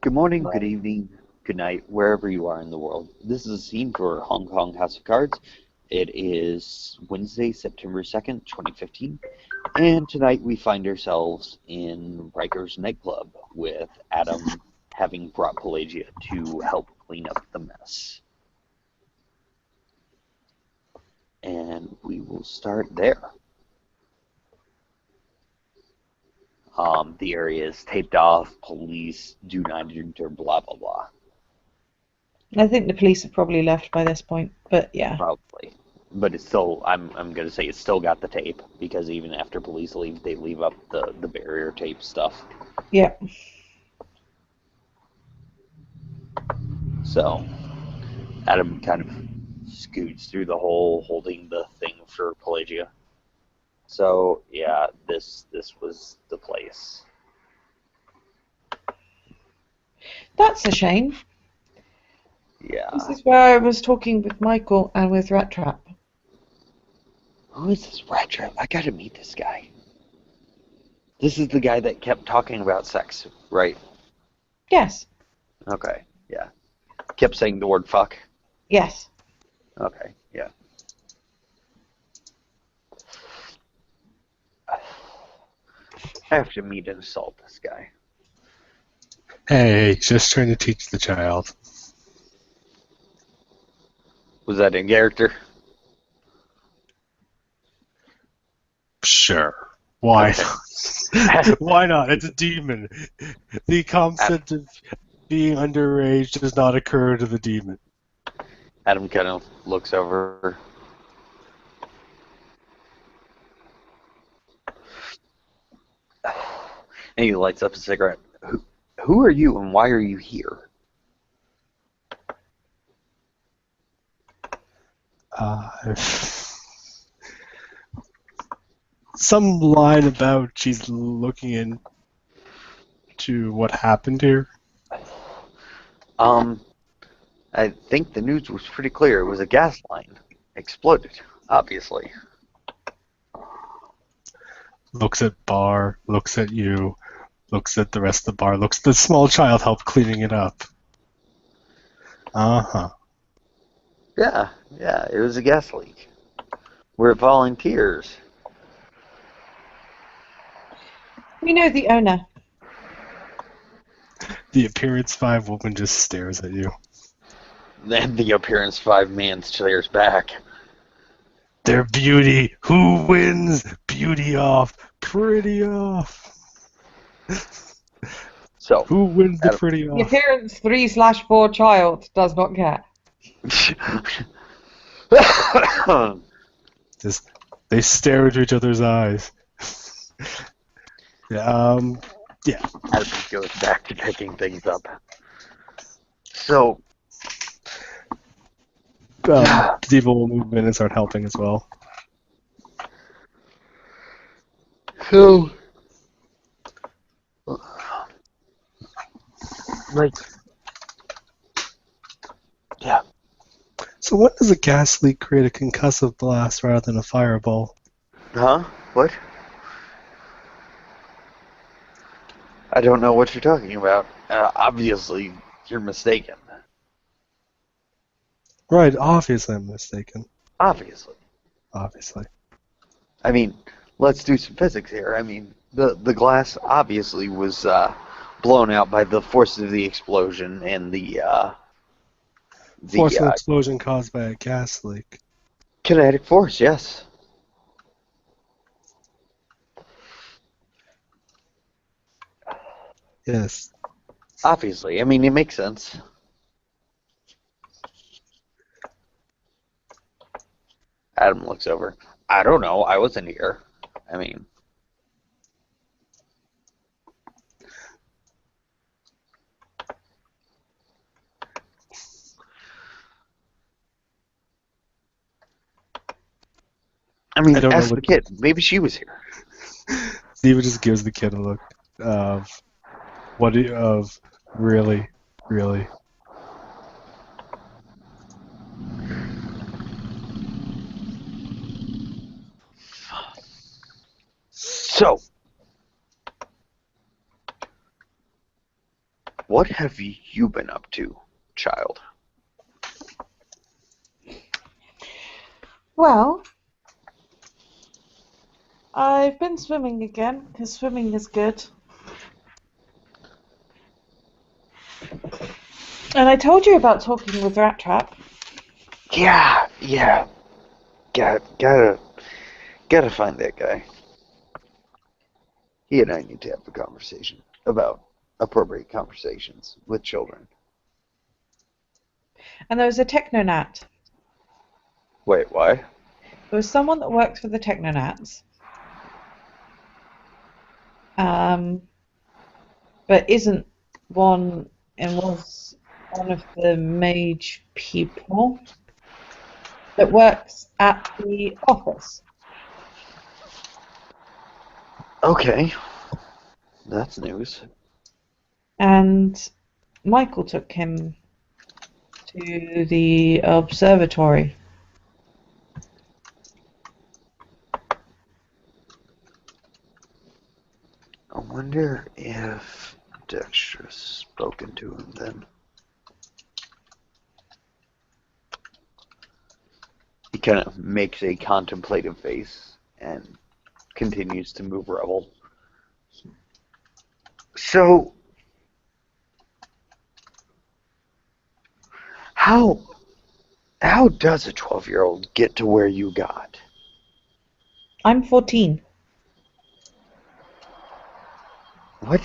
Good morning, good Right. evening, good night, wherever you are in the world. This is a scene for Hong Kong House of Cards. It is Wednesday, September 2nd, 2015, and tonight we find ourselves in Riker's nightclub with Adam having brought Pelagia to help clean up the mess. And we will start there. The area is taped off, police do not enter, blah, blah, blah. I think the police have probably left by this point, but yeah. Probably. But it's still, I'm gonna say it's still got the tape because even after police leave, they leave up the barrier tape stuff. Yeah. So Adam kind of scoots through the hole holding the thing for Pelagia. So yeah, this was the place. That's a shame. This Yeah. is where I was talking with Michael and with Rat Trap. Who is this rat trap? I gotta meet this guy. This is the guy that kept talking about sex, right? Yes. Okay, yeah. Kept saying the word fuck. Yes. Okay, yeah. I have to meet and assault this guy. Hey, just trying to teach the child. Was that in character? Sure. Why Okay. not? Why not? It's a demon. The concept of being underage does not occur to the demon. Adam kind of looks over. And he lights up a cigarette. Who are you and why are you here? Some line about she's looking into what happened here. I think the news was pretty clear. It was a gas line. Exploded, obviously. Looks at bar, looks at you, looks at the rest of the bar, looks at the small child help cleaning it up. Uh-huh. Yeah, it was a gas leak. We're volunteers. We know the owner. The Appearance 5 woman just stares at you. Then the Appearance 5 man stares back. Their beauty. Who wins? Beauty off. Pretty off. So, Who wins the Adam, pretty The off? appearance 3/4 child does not care. Just they stare into each other's eyes. Yeah. Adam goes back to picking things up. So, People will move in and start helping as well. so, like, yeah. So when does a gas leak create a concussive blast rather than a fireball? Huh? What? I don't know what you're talking about. Obviously, you're mistaken. Right, obviously I'm mistaken. Obviously. Obviously. I mean, let's do some physics here. I mean, the glass obviously was blown out by the force of the explosion and the Force of explosion caused by a gas leak. kinetic force. Yes. Yes. Obviously. I mean, it makes sense. Adam looks over. I don't know. I wasn't here. I mean, I don't know ask what the kid. Maybe she was here. Steven just gives the kid a look of really, really. So, What have you been up to, child? Well, I've been swimming again, because swimming is good. And I told you about talking with Rat Trap. Yeah. Gotta find that guy. He and I need to have a conversation about appropriate conversations with children. And there was a Technonat. Wait, why? There was someone that works for the Technonats. But isn't one and was one of the mage people that works at the office. Okay. That's news. And Michael took him to the observatory. I wonder if Dexter's spoken to him then. He kind of makes a contemplative face and continues to move rubble. So, how does a 12-year-old get to where you got? I'm 14. What?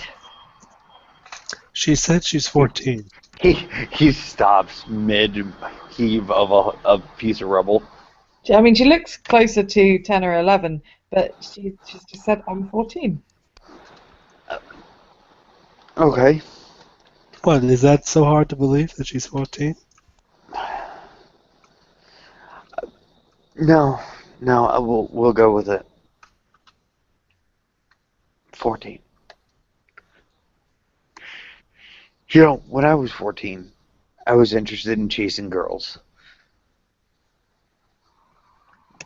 She said she's 14. He stops mid-heave of a piece of rubble. I mean, she looks closer to 10 or 11, but she's just said, I'm 14. Okay. What, is that so hard to believe that she's 14? No, we'll go with it. 14. You know, when I was 14, I was interested in chasing girls.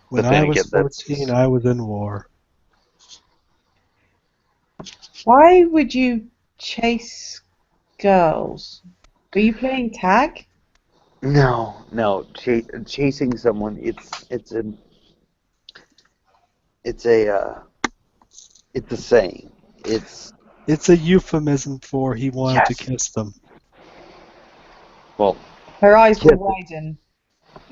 When But then I was again, 14, I was in war. Why would you chase girls? Were you playing tag? No. Chasing someone, it's a saying. It's a euphemism for he wanted to Yes. kiss them. Well, Her eyes Kiss. will widen.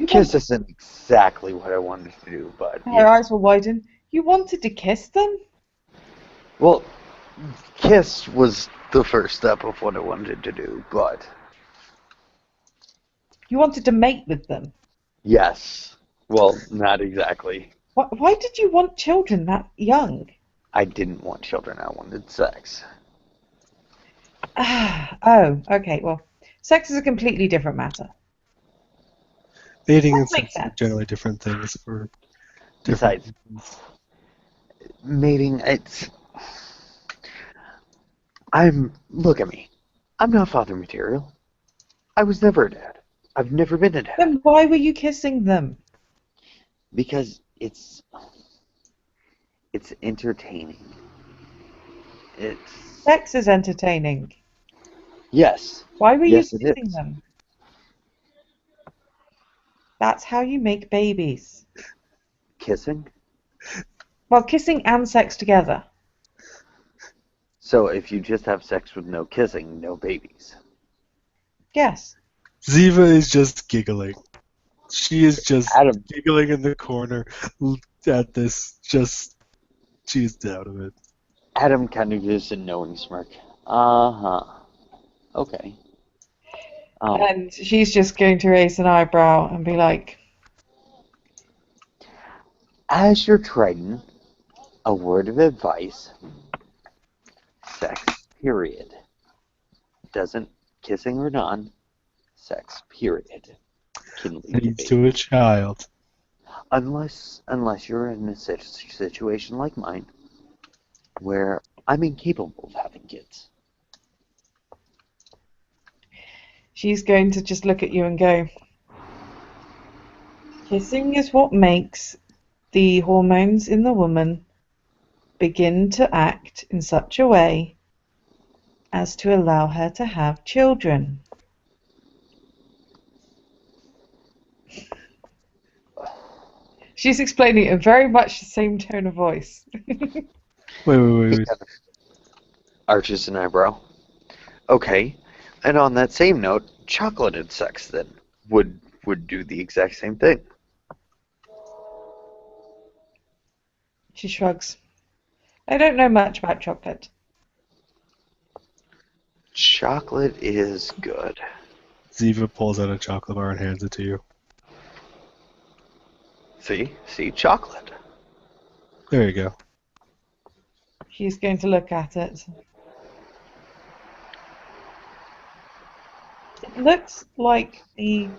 kiss isn't exactly what I wanted to do, but Her yeah. eyes will widen. You wanted to kiss them? Well, kiss was the first step of what I wanted to do, but You wanted to mate with them? yes. Well, not exactly. Why did you want children that young? I didn't want children, I wanted sex. Oh, okay. Well, sex is a completely different matter. Mating That and makes sex are sense. generally different things for different Besides, reasons. mating, look at me. I'm not father material. I was never a dad. I've never been a dad. Then why were you kissing them? Because it's entertaining. It's, Sex is entertaining. yes. Why were you Yes, it kissing is. them? That's how you make babies. Kissing? Well, kissing and sex together. So if you just have sex with no kissing, no babies. Yes. Ziva is just giggling. She is just Adam, giggling in the corner at this. She's out of it. Adam kind of gives a knowing smirk. Uh-huh. Okay. And she's just going to raise an eyebrow and be like, As your trident, a word of advice. Sex, period. Doesn't kissing or non, sex, period. Can lead to Leads to a baby. child. Unless you're in a situation like mine, where I'm incapable of having kids. she's going to just look at you and go, kissing is what makes the hormones in the woman begin to act in such a way as to allow her to have children. She's explaining it in very much the same tone of voice. Wait. Arches an eyebrow. Okay. And on that same note, chocolated sex then would do the exact same thing. She shrugs. I don't know much about chocolate. Chocolate is good. Ziva pulls out a chocolate bar and hands it to you. See, chocolate. There you go. She's going to look at it. It looks like the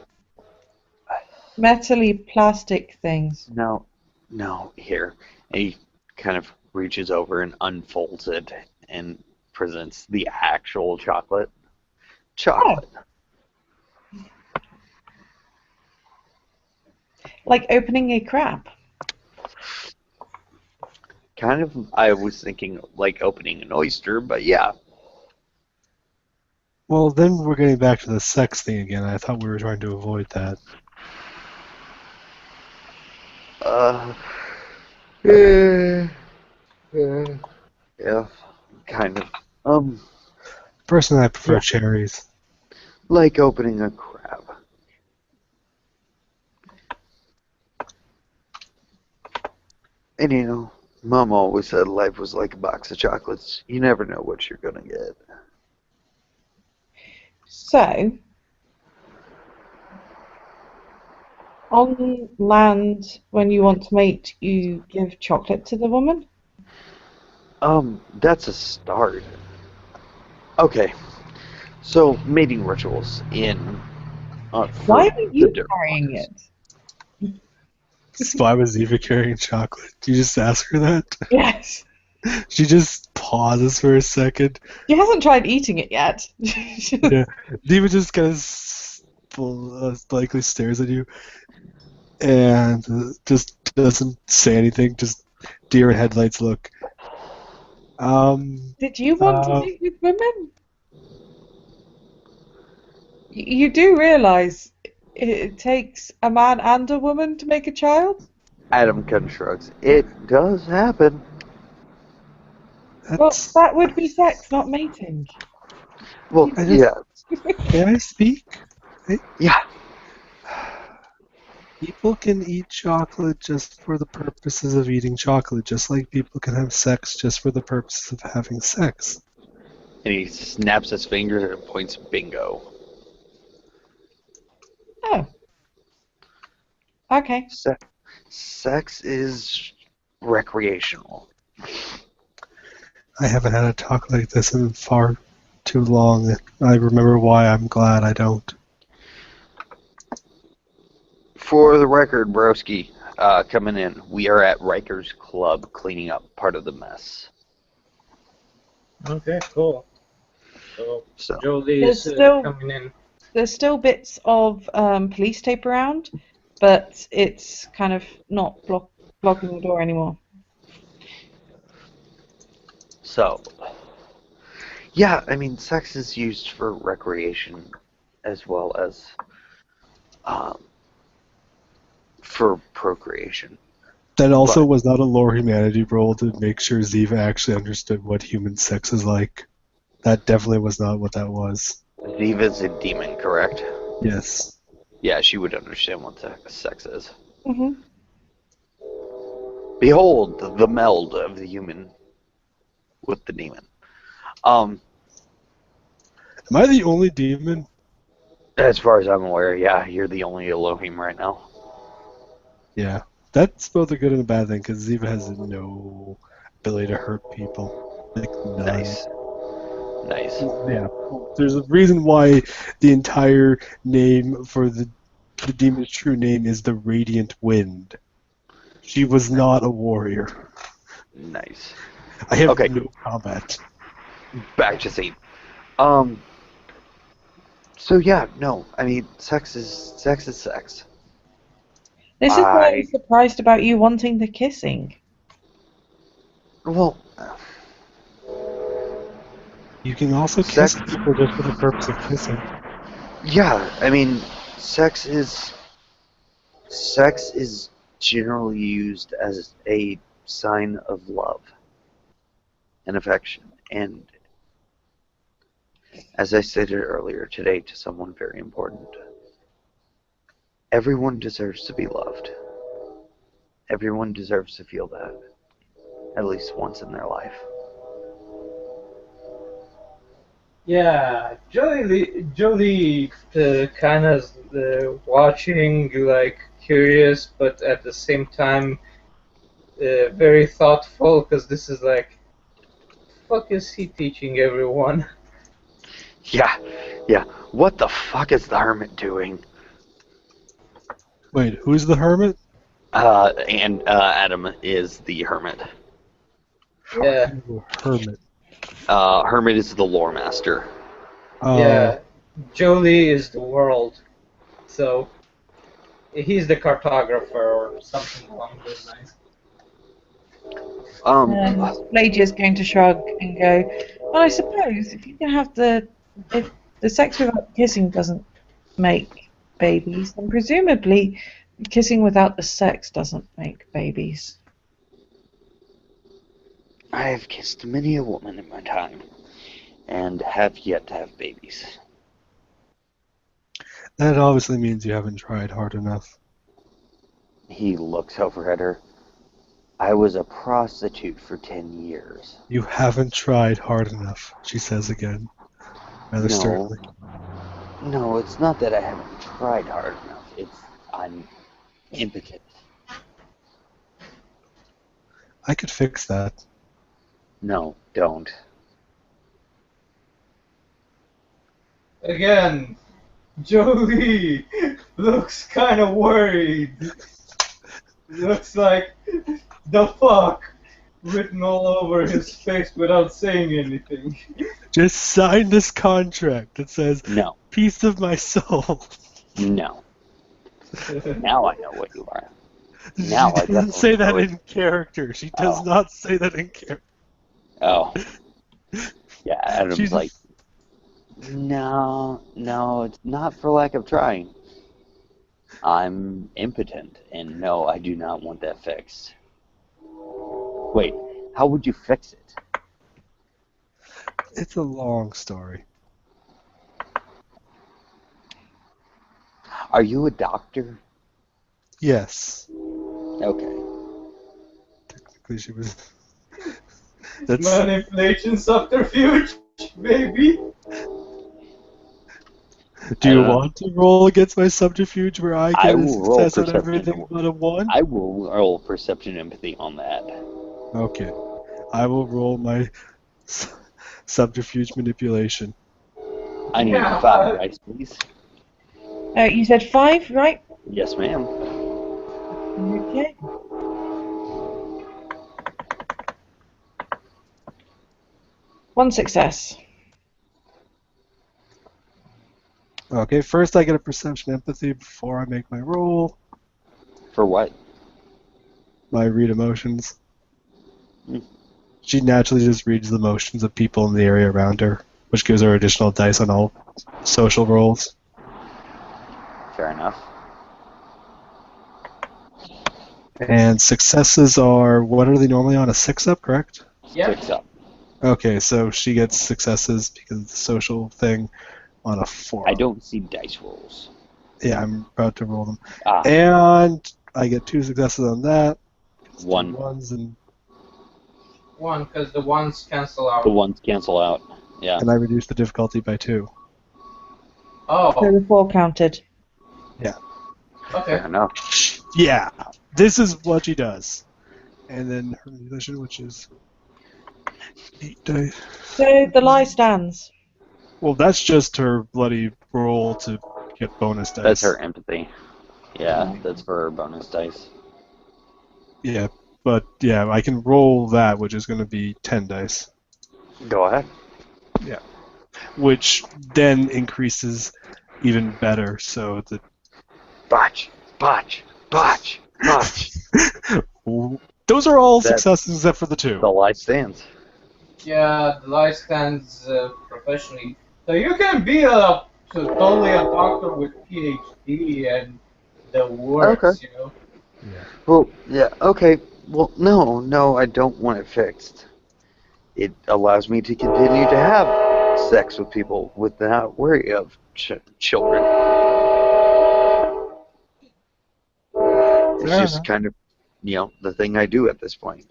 metally plastic things. No, here. And he kind of reaches over and unfolds it and presents the actual chocolate. Chocolate. Like opening a crab. Kind of, I was thinking like opening an oyster, but yeah. Well, then we're getting back to the sex thing again. I thought we were trying to avoid that. Yeah, kind of. Personally, I prefer cherries. Like opening a crab. And you know, Mom always said life was like a box of chocolates. You never know what you're gonna get. So, on land, when you want to mate, you give chocolate to the woman? That's a start. Okay, so mating rituals in. Why are you dirt. carrying it? Why was Eva carrying chocolate? Do you just ask her that? Yes. She just pauses for a second. She hasn't tried eating it yet. Yeah. Eva just kind of blankly stares at you and just doesn't say anything. Just deer in headlights look. Did you want to mate with women? You do realise it takes a man and a woman to make a child? Adam kind of shrugs. It does happen. Well, that would be sex, not mating. Well, yeah. Can I speak? Yeah. People can eat chocolate just for the purposes of eating chocolate, just like people can have sex just for the purposes of having sex. And he snaps his fingers and points bingo. Oh. Okay. Sex is recreational. I haven't had a talk like this in far too long. I remember why. I'm glad I don't. For the record, Broski, coming in, we are at Riker's club cleaning up part of the mess. Okay, cool. So Jolie is coming in. There's still bits of police tape around, but it's kind of not blocking the door anymore. So, yeah, I mean, sex is used for recreation as well as for procreation. That also was not a lore humanity role to make sure Ziva actually understood what human sex is like. That definitely was not what that was. Ziva's a demon, correct? Yes. Yeah, she would understand what sex is. Mm-hmm. Behold the meld of the human with the demon. Am I the only demon? As far as I'm aware, yeah, you're the only Elohim right now. Yeah. That's both a good and a bad thing, because Ziva has no ability to hurt people. Like, none. Nice. Yeah. There's a reason why the entire name for the demon's true name is the Radiant Wind. She was not a warrior. Nice. I have no combat. Back to scene. So yeah, no, I mean, sex is sex. This is why I'm surprised about you wanting the kissing. Well, You can also kiss people just for the purpose of kissing. Yeah, I mean, sex is generally used as a sign of love and affection. And as I stated earlier today to someone very important, everyone deserves to be loved. Everyone deserves to feel that at least once in their life. Yeah, Jolie kind of watching, like, curious, but at the same time very thoughtful, because this is like, fuck is he teaching everyone? Yeah. What the fuck is the hermit doing? Wait, who's the hermit? And Adam is the hermit. Yeah. Hermit. Hermit is the lore master. Yeah, Jolie is the world, so he's the cartographer or something along those lines. Pelagia is going to shrug and go, well, I suppose if you can have if the sex without kissing doesn't make babies, then presumably kissing without the sex doesn't make babies. I have kissed many a woman in my time, and have yet to have babies. That obviously means you haven't tried hard enough. He looks over at her. I was a prostitute for 10 years. You haven't tried hard enough, she says again, rather sternly. No, it's not that I haven't tried hard enough. It's I'm impotent. I could fix that. No, don't. Again, Jolie looks kind of worried. Looks like the fuck written all over his face without saying anything. Just sign this contract that says, no, piece of my soul. No. Now I know what you are. Now She doesn't say that in character. She does not say that in character. Oh. Yeah, Adam's like, no, it's not for lack of trying. I'm impotent, and no, I do not want that fixed. Wait, how would you fix it? It's a long story. Are you a doctor? Yes. Okay. Technically, she was. That's manipulation subterfuge, baby. Do you want to roll against my subterfuge where I get a success on everything but a 1? I will roll perception empathy on that. Okay. I will roll my subterfuge manipulation. I need 5 dice, please. You said 5, right? Yes, ma'am. Okay. One success. Okay, first I get a perception empathy before I make my roll. For what? My read emotions. She naturally just reads the emotions of people in the area around her, which gives her additional dice on all social rolls. Fair enough. And successes are, what are they normally on? A 6-up, correct? Yeah. 6-up. Okay, so she gets successes because of the social thing on a 4. I don't see dice rolls. Yeah, I'm about to roll them. And I get 2 successes on that. 1. 1s and 1, because the 1s cancel out. The 1s cancel out. Yeah. And I reduce the difficulty by 2. Oh. So the 4 counted. Yeah. Okay. Fair enough. Yeah. This is what she does. And then her manipulation, which is 8 dice. So the lie stands. Well, that's just her bloody roll to get bonus dice. That's her empathy. Yeah, that's for her bonus dice. Yeah, but yeah, I can roll that, which is going to be 10 dice. Go ahead. Yeah. Which then increases even better, so that... Botch! Those are all successes except for the 2. The lie stands. Yeah, the lie stands professionally. So you can be totally a doctor with PhD and the Okay. works, you know. Yeah. Well, yeah, okay. Well, no, I don't want it fixed. It allows me to continue to have sex with people without worry of children. It's Fair just enough. kind of, the thing I do at this point.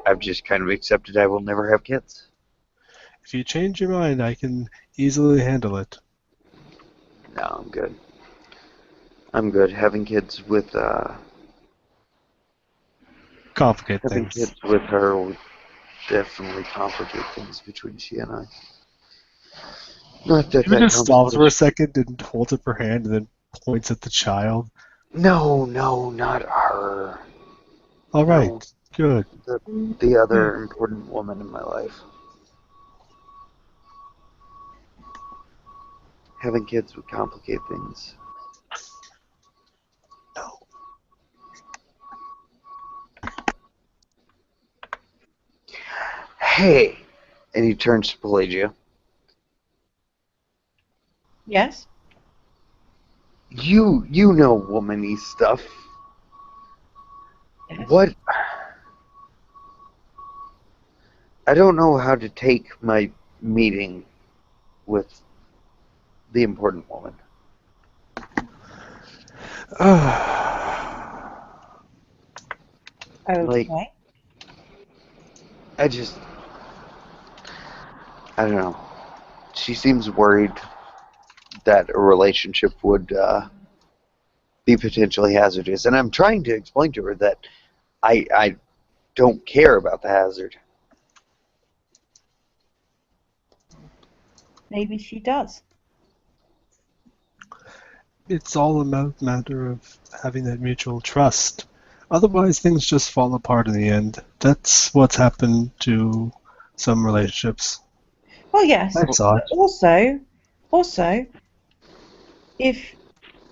I've just kind of accepted I will never have kids. If you change your mind, I can easily handle it. No, I'm good. I'm good. Complicate Having things. kids with her would definitely complicate things between she and I. Not that Even that just stops for a complication. second and holds up her hand and then points at the child. No, not her. All right, No, good. the other important woman in my life. Having kids would complicate things. No. Hey! And he turns to Pelagia. Yes? You know womany stuff. Yes. What? I don't know how to take my meeting with the important woman. Like, Okay. I don't know. She seems worried that a relationship would be potentially hazardous, and I'm trying to explain to her that I don't care about the hazard. Maybe she does. It's all a matter of having that mutual trust. Otherwise, things just fall apart in the end. That's what's happened to some relationships. Well, yes, I saw but it. also, if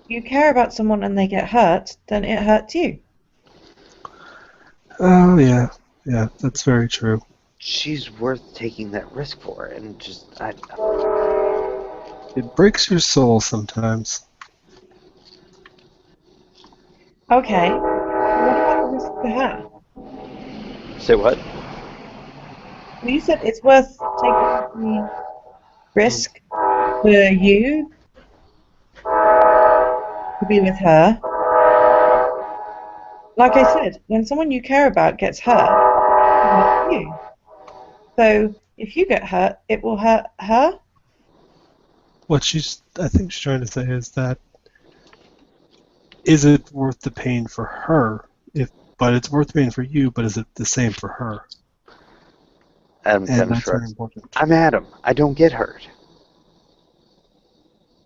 you care about someone and they get hurt, then it hurts you. Oh, yeah. Yeah, that's very true. She's worth taking that risk for, and It breaks your soul sometimes. Okay. What about the risk to her? say what? Well, you said it's worth taking the risk for you to be with her. Like I said, when someone you care about gets hurt, it hurts you. So if you get hurt, it will hurt her. I think she's trying to say is that, is it worth the pain for her? But it's worth the pain for you, but is it the same for her? Adam And kind of that's very shrugs. important. I'm Adam. I don't get hurt.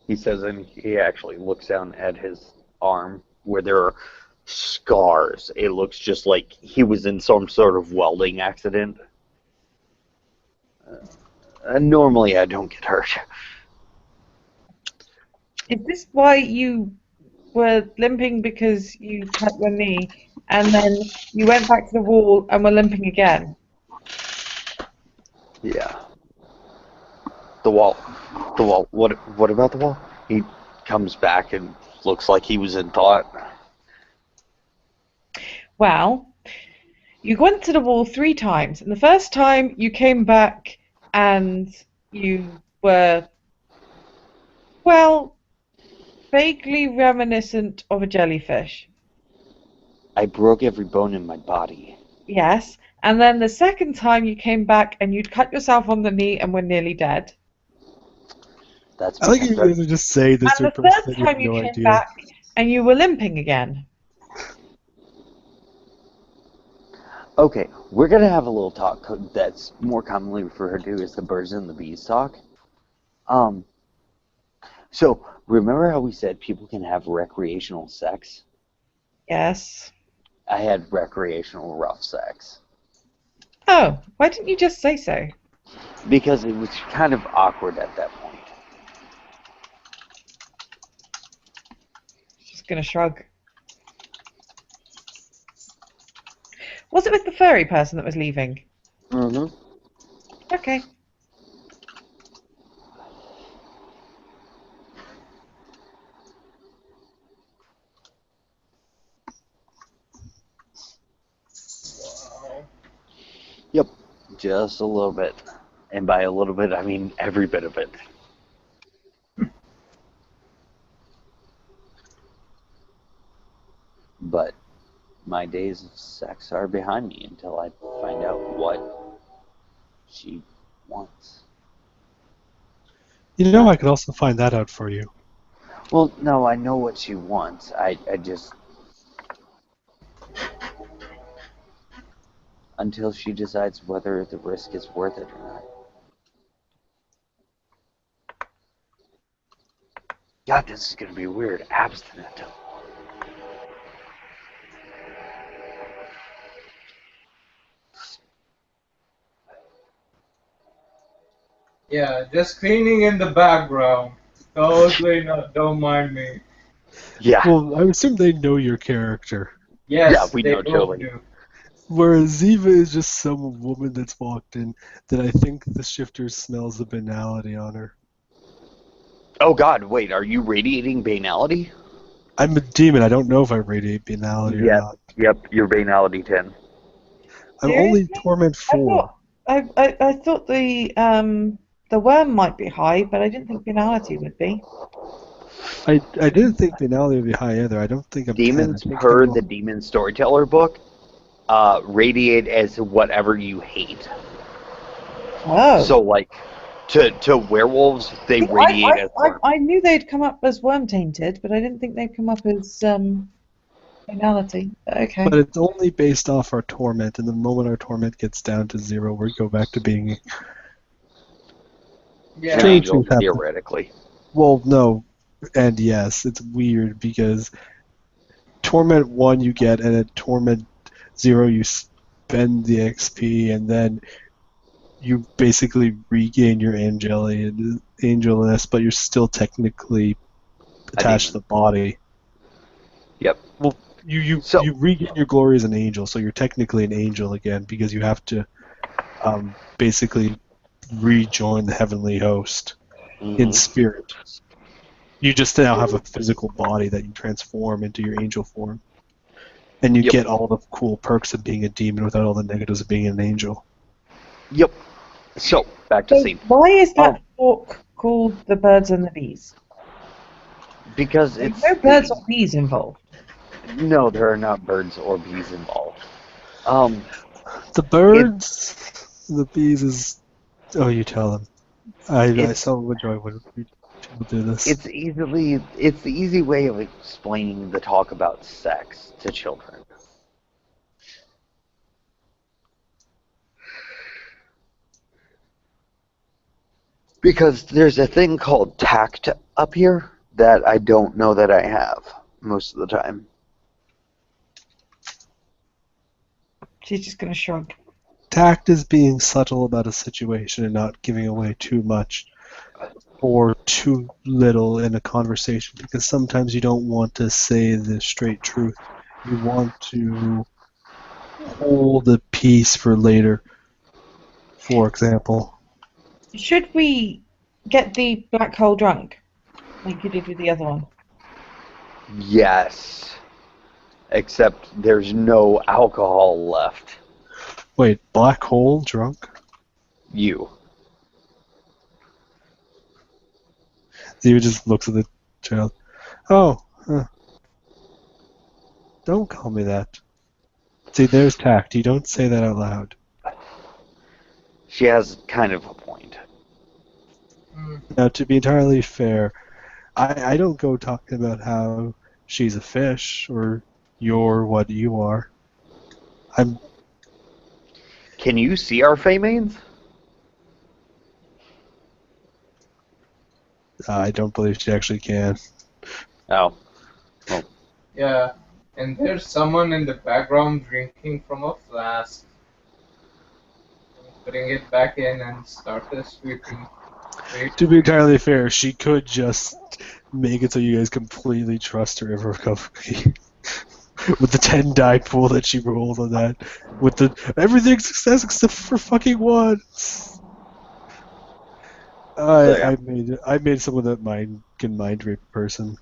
He says, and he actually looks down at his arm where there are scars. It looks just like he was in some sort of welding accident. Normally, I don't get hurt. Is this why you were limping because you cut your knee and then you went back to the wall and were limping again? Yeah. The wall. The wall. What about the wall? He comes back and looks like he was in thought. Well, you went to the wall 3 times, and the first time you came back and you were, well, vaguely reminiscent of a jellyfish. I broke every bone in my body. Yes. And then the second time you came back and you'd cut yourself on the knee and were nearly dead. That's I like because you guys are just saying this to And a the person third that you have time you no came idea. back and you were limping again. Okay, we're gonna have a little talk that's more commonly referred to as the birds and the bees talk. Um, so remember how we said people can have recreational sex? Yes. I had recreational rough sex Oh, why didn't you just say so? because it was kind of awkward at that point. Just gonna shrug. Was it with the furry person that was leaving? Mm-hmm. Okay. Yep, just a little bit. And by a little bit, I mean every bit of it. But my days of sex are behind me until I find out what she wants. You know, I could also find that out for you. Well, no, I know what she wants. I just... Until she decides whether the risk is worth it or not. God, this is going to be weird. Abstinent. Yeah, just cleaning in the background. Totally not. Don't mind me. Yeah. Well, I assume they know your character. Yes, Yeah, we they know both Joey. do. Whereas Ziva is just some woman that's walked in that I think the shifter smells the banality on her. Oh God, wait, are you radiating banality? I'm a demon. I don't know if I radiate banality or not. Yep, you're banality 10. I'm only Seriously? torment 4. I thought the worm might be high, but I didn't think banality would be. I didn't think banality would be high either. I don't think I'm 10. I Demons, think per I'm the Demon Storyteller book, radiate as whatever you hate. Oh. So, like, to werewolves, they radiate as worms. I knew they'd come up as worm tainted, but I didn't think they'd come up as banality. Okay. But it's only based off our torment, and the moment our torment gets down to 0, we go back to being... Yeah. Strange things happen. Theoretically. Well, no, and yes, it's weird because torment 1 you get, and at torment 0 you spend the XP, and then you basically regain your angelness, but you're still technically attached to the body. Yep. Well, you regain your glory as an angel, so you're technically an angel again because you have to basically rejoin the heavenly host in spirit. You just now have a physical body that you transform into your angel form. And you get all the cool perks of being a demon without all the negatives of being an angel. Yep. So, back to scene. Why is that book called The Birds and the Bees? Because There's it's... no birds or bees involved. No, there are not birds or bees involved. The birds, the bees is... Oh, you tell them. I so enjoy when people do this. It's the easy way of explaining the talk about sex to children. Because there's a thing called tact up here that I don't know that I have most of the time. She's just going to shrug. Tact is being subtle about a situation and not giving away too much or too little in a conversation, because sometimes you don't want to say the straight truth. You want to hold the peace for later, for example. Should we get the black hole drunk, like you did with the other one? Yes. Except there's no alcohol left. Wait, black hole drunk? You. Zia just looks at the child. Oh, huh. Don't call me that. See, there's tact. You don't say that out loud. She has kind of a point. Now, to be entirely fair, I don't go talking about how she's a fish or you're what you are. Can you see our Feymanes? I don't believe she actually can. Oh. Well. Yeah, and there's someone in the background drinking from a flask. Putting it back in and start the sweeping. To be entirely fair, she could just make it so you guys completely trust her irrevocably. with the 10 die pool that she rolled on that, with the everything success except for fucking one. yeah. I made someone that can mind rape a person.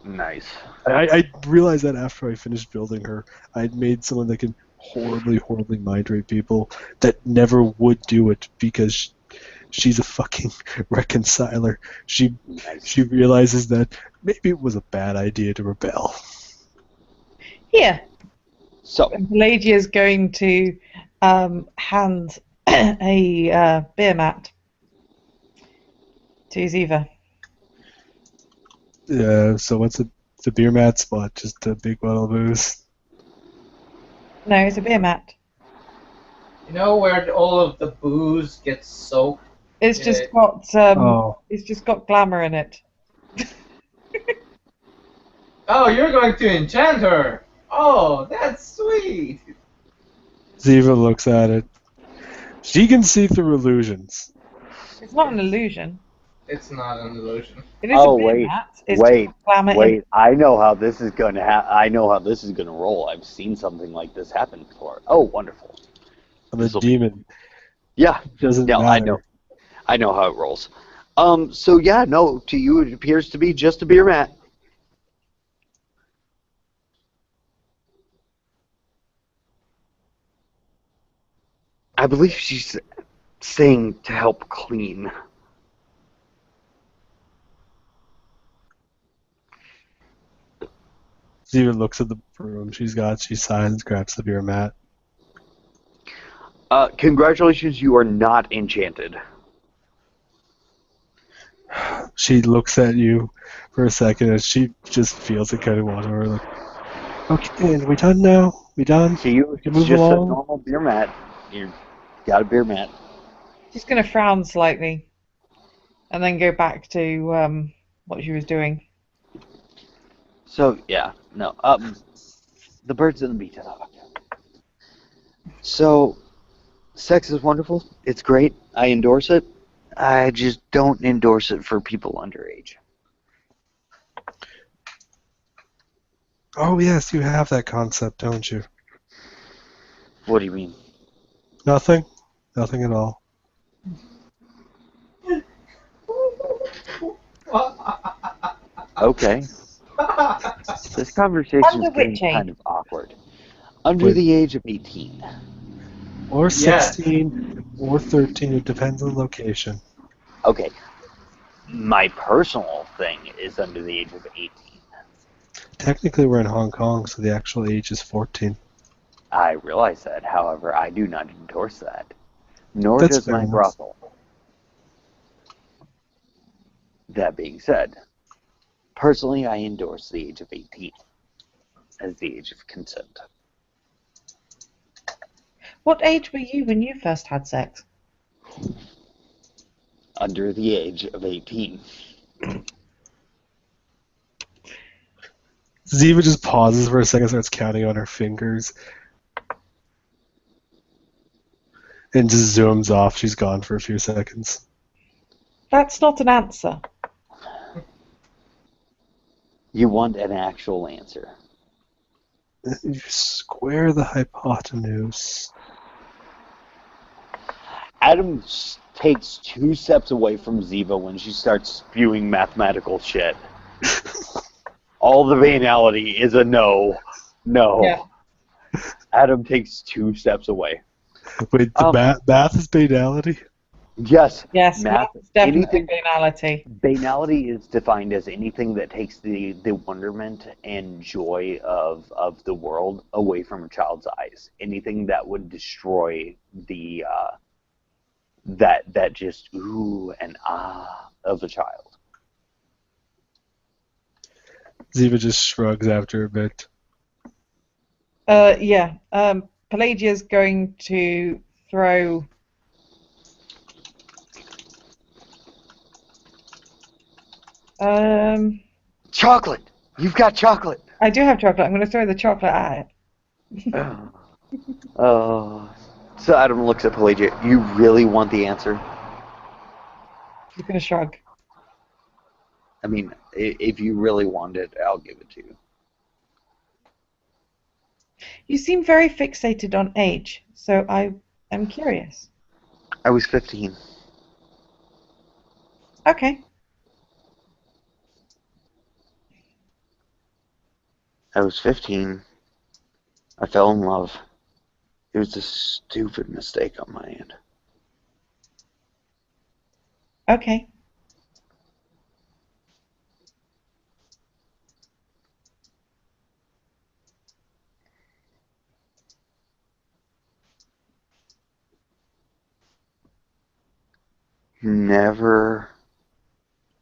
Nice. I realized that after I finished building her, I'd made someone that can horribly mind rape people that never would do it because she's a fucking reconciler. She realizes that maybe it was a bad idea to rebel. Here, So, Pelagia's going to hand a beer mat to Ziva. So what's the beer mat spot? Just a big bottle of booze. No, it's a beer mat. You know where all of the booze gets soaked? It's Yeah. just got it's just got glamour in it. Oh, you're going to enchant her! Oh, that's sweet! Ziva looks at it. She can see through illusions. It's not an illusion. It's not an illusion. It is a beer mat. It's just got glamour in it. I know how this is going to I know how this is going to roll. I've seen something like this happen before. Oh, wonderful. I'm a demon. Yeah. Doesn't No, matter. I know how it rolls. So yeah, no, to you it appears to be just a beer mat. I believe she's saying to help clean. Ziva looks at the broom she signs, grabs the beer mat. Congratulations, you are not enchanted. She looks at you for a second and she just feels it kind of water her. Like, okay, are we done now? We done? To you, We can it's move just along? a normal beer mat. You got a beer mat. She's going to frown slightly, and then go back to what she was doing. So yeah, no. The birds and the bees. So, sex is wonderful. It's great. I endorse it. I just don't endorse it for people underage. Oh yes, you have that concept, don't you? What do you mean? Nothing? Nothing at all. Okay. This conversation is getting which age? kind of awkward. Under Wait. the age of 18. Or Yes. 16, or 13, it depends on the location. Okay. My personal thing is under the age of 18. Technically we're in Hong Kong, so the actual age is 14. I realize that, however, I do not endorse that. Nor That's does fair my enough. brothel. That being said, personally I endorse the age of 18 as the age of consent. What age were you when you first had sex? Under the age of 18. Ziva just pauses for a second, starts counting on her fingers, and just zooms off. She's gone for a few seconds. That's not an answer. You want an actual answer. You square the hypotenuse. Adam takes 2 steps away from Ziva when she starts spewing mathematical shit. All the banality is a no. No. Yeah. Adam takes 2 steps away. Wait, the math is banality? Yes. Yes, Math. that's definitely Anything. banality. Banality is defined as anything that takes the wonderment and joy of the world away from a child's eyes. Anything that would destroy the that just ooh and ah of a child. Ziva just shrugs after a bit. Yeah. Pelagia's going to throw. Chocolate! You've got chocolate! I do have chocolate. I'm going to throw the chocolate at it. So Adam looks at Pelagia. You really want the answer? She's going to shrug. I mean, if you really want it, I'll give it to you. You seem very fixated on age, so I am curious. I was 15. Okay. I was 15. I fell in love. It was a stupid mistake on my end. Okay. Never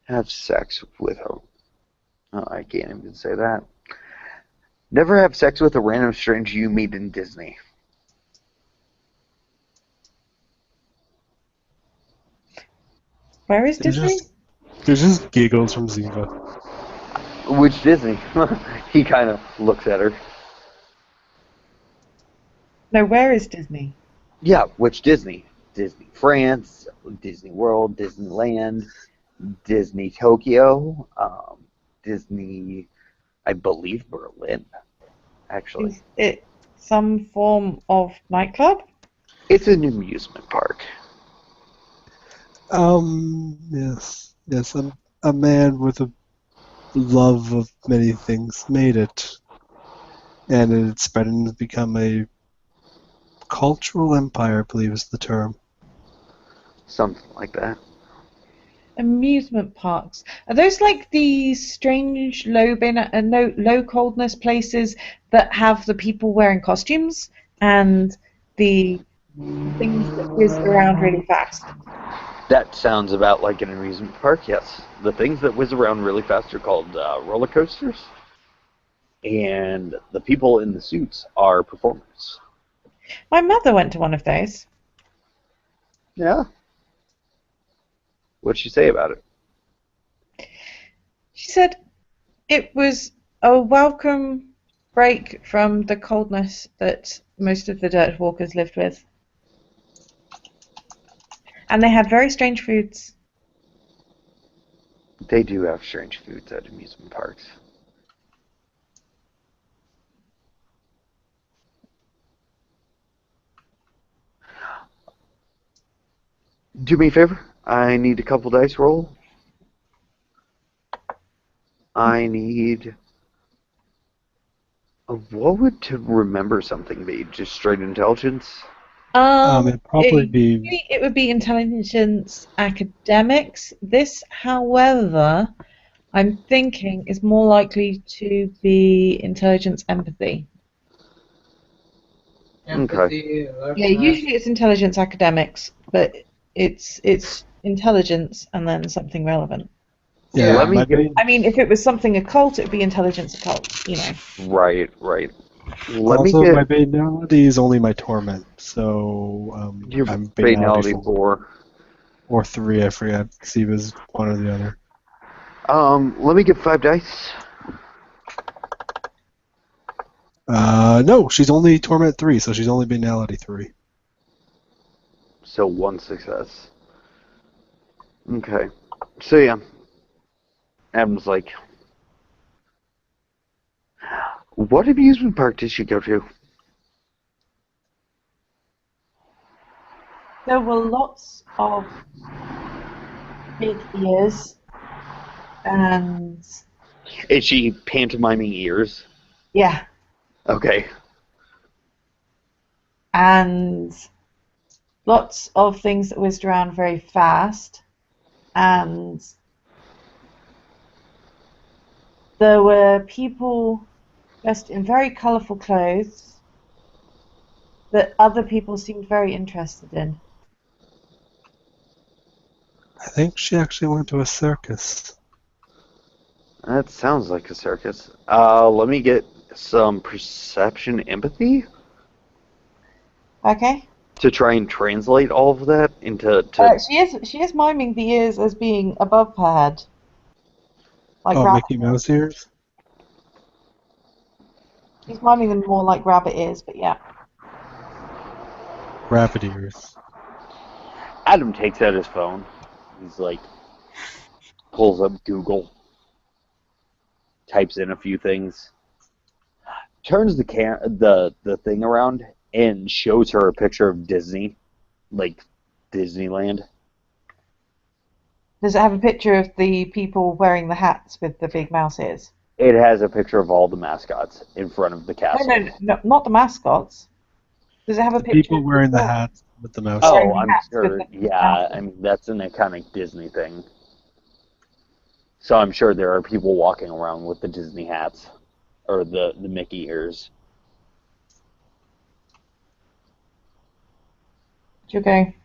have sex with a... Oh, I can't even say that. Never have sex with a random stranger you meet in Disney. Where is There's Disney? just giggles from Ziva. Which Disney? He kind of looks at her. No, where is Disney? Yeah, which Disney? Disney France, Disney World, Disneyland, Disney Tokyo, Disney, I believe Berlin, actually. Is it some form of nightclub? It's an amusement park. Yes. Yes, a man with a love of many things made it. And it's spread and has become a cultural empire, I believe is the term. Something like that. Amusement parks. Are those like the strange low coldness places that have the people wearing costumes and the things that whiz around really fast? That sounds about like an amusement park, yes. The things that whiz around really fast are called roller coasters. And the people in the suits are performers. My mother went to one of those. Yeah. What'd she say about it? She said it was a welcome break from the coldness that most of the dirt walkers lived with. And they had very strange foods. They do have strange foods at amusement parks. Do me a favor. I need a couple dice roll. I need... What would to remember something be? Just straight intelligence? It'd probably be... It would be intelligence academics. This, however, I'm thinking is more likely to be intelligence empathy. Empathy. Yeah, usually it's intelligence academics, but it's intelligence and then something relevant. Yeah, Let me my get... main, I mean, if it was something occult, it'd be intelligence occult, you know. Right. Let me also, get my banality is only my torment, so your I'm banality banality 4. 4. Or 3, I forget. See, it was one or the other. Let me get 5 dice. No, she's only torment 3, so she's only banality 3. So 1 success. Okay. So yeah. Adam's like, what amusement park did she go to? There were lots of big ears and Is she pantomiming ears? yeah, Okay. and lots of things that whizzed around very fast, and there were people dressed in very colourful clothes that other people seemed very interested in. I think she actually went to a circus. That sounds like a circus. Let me get some perception empathy Okay. to try and translate all of that into She is miming the ears as being above her head, like Oh, rabbit. Mickey Mouse ears? She's miming them more like rabbit ears, but yeah. Rabbit ears. Adam takes out his phone. He's like, pulls up Google, types in a few things. turns the thing around and shows her a picture of Disney, like Disneyland. Does it have a picture of the people wearing the hats with the big mouse ears? It has a picture of all the mascots in front of the No, castle. no, not the mascots. Does it have a The picture people of wearing the people hats with the mouse. wearing Oh, the I'm hats with sure. the Yeah, I mouse? mean that's an iconic Disney thing. So I'm sure there are people walking around with the Disney hats or the Mickey ears. Okay.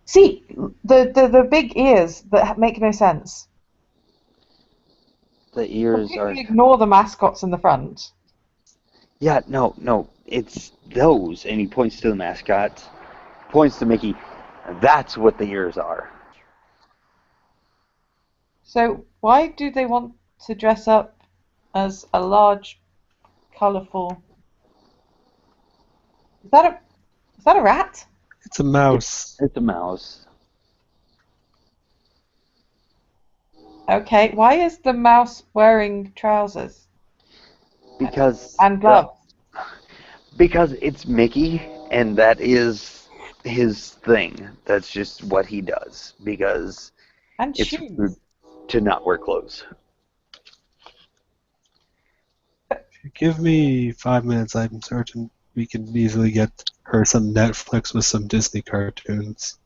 See, the big ears that make no sense. The ears are. Completely ignore the mascots in the front. Yeah, no, it's those, and he points to the mascots, points to Mickey. That's what the ears are. So why do they want to dress up as a large, colourful? Is that a rat? It's a mouse. It's a mouse. Okay. Why is the mouse wearing trousers Because and gloves because it's Mickey, and that is his thing. That's just what he does. Because and it's rude shoes? to not wear clothes. Give me 5 minutes. I'm certain we can easily get her some Netflix with some Disney cartoons.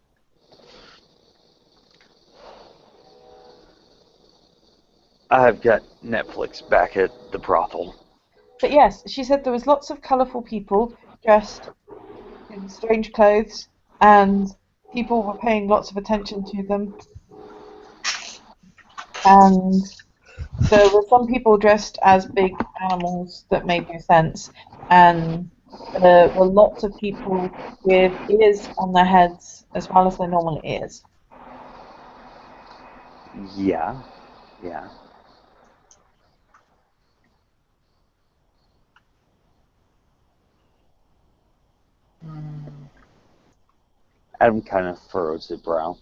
I've got Netflix back at the brothel. But yes, she said there was lots of colourful people dressed in strange clothes, and people were paying lots of attention to them. And there were some people dressed as big animals that made no sense, and there were lots of people with ears on their heads as well as their normal ears. Yeah, yeah. Adam kind of furrows his brow.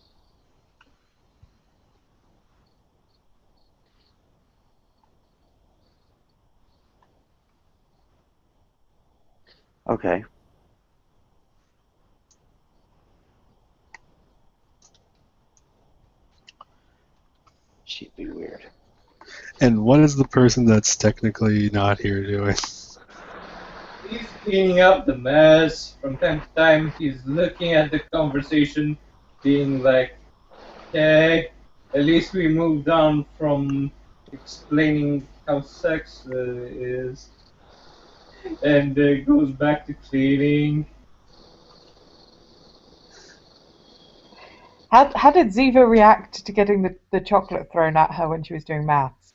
Okay. She'd be weird. And what is the person that's technically not here doing? He's cleaning up the mess. From time to time, he's looking at the conversation, being like, okay, at least we moved on from explaining how sex is, and goes back to cleaning. How did Ziva react to getting the chocolate thrown at her when she was doing maths?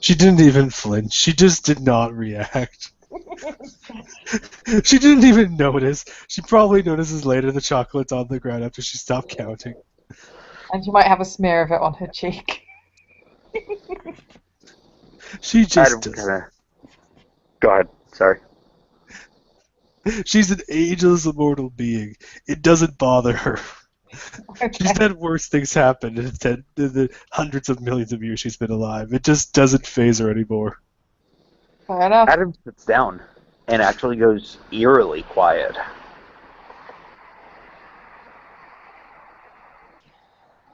She didn't even flinch. She just did not react. She didn't even notice. She probably notices later the chocolate's on the ground after she stopped counting. And she might have a smear of it on her cheek. She just Adam does. kind of. Go ahead. Sorry. She's an ageless immortal being. It doesn't bother her. She's had worse things happen in the hundreds of millions of years she's been alive. It just doesn't faze her anymore. Fair enough. Adam sits down and actually goes eerily quiet.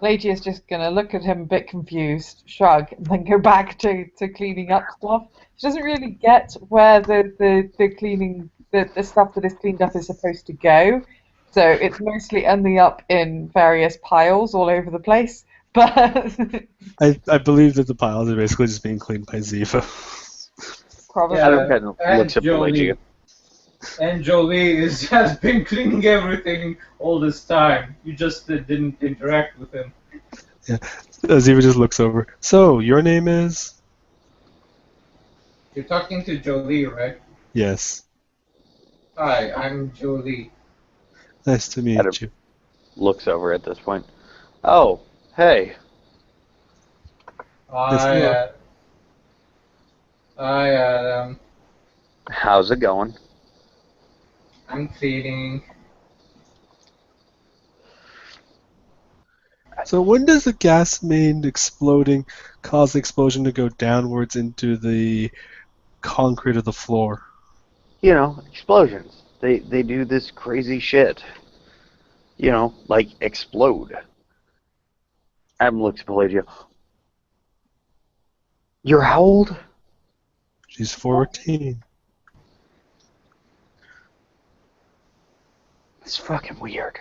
Lady is just going to look at him a bit confused, shrug, and then go back to cleaning up stuff. She doesn't really get where the cleaning, the stuff that is cleaned up is supposed to go. So it's mostly ending up in various piles all over the place. But I believe that the piles are basically just being cleaned by Ziva. probably. Adam kind of and looks at Pelagia. And Jolie has been cleaning everything all this time. You just didn't interact with him. Yeah. Ziva just looks over. So, your name is? You're talking to Jolie, right? Yes. Hi, I'm Jolie. Nice to meet Adam you. looks over at this point. Oh, hey. Hi, Adam. How's it going? I'm cleaning. So when does the gas main exploding cause the explosion to go downwards into the concrete of the floor? You know, explosions. They do this crazy shit. You know, like explode. Adam looks at Pelagia. You're how old? She's 14. It's fucking weird.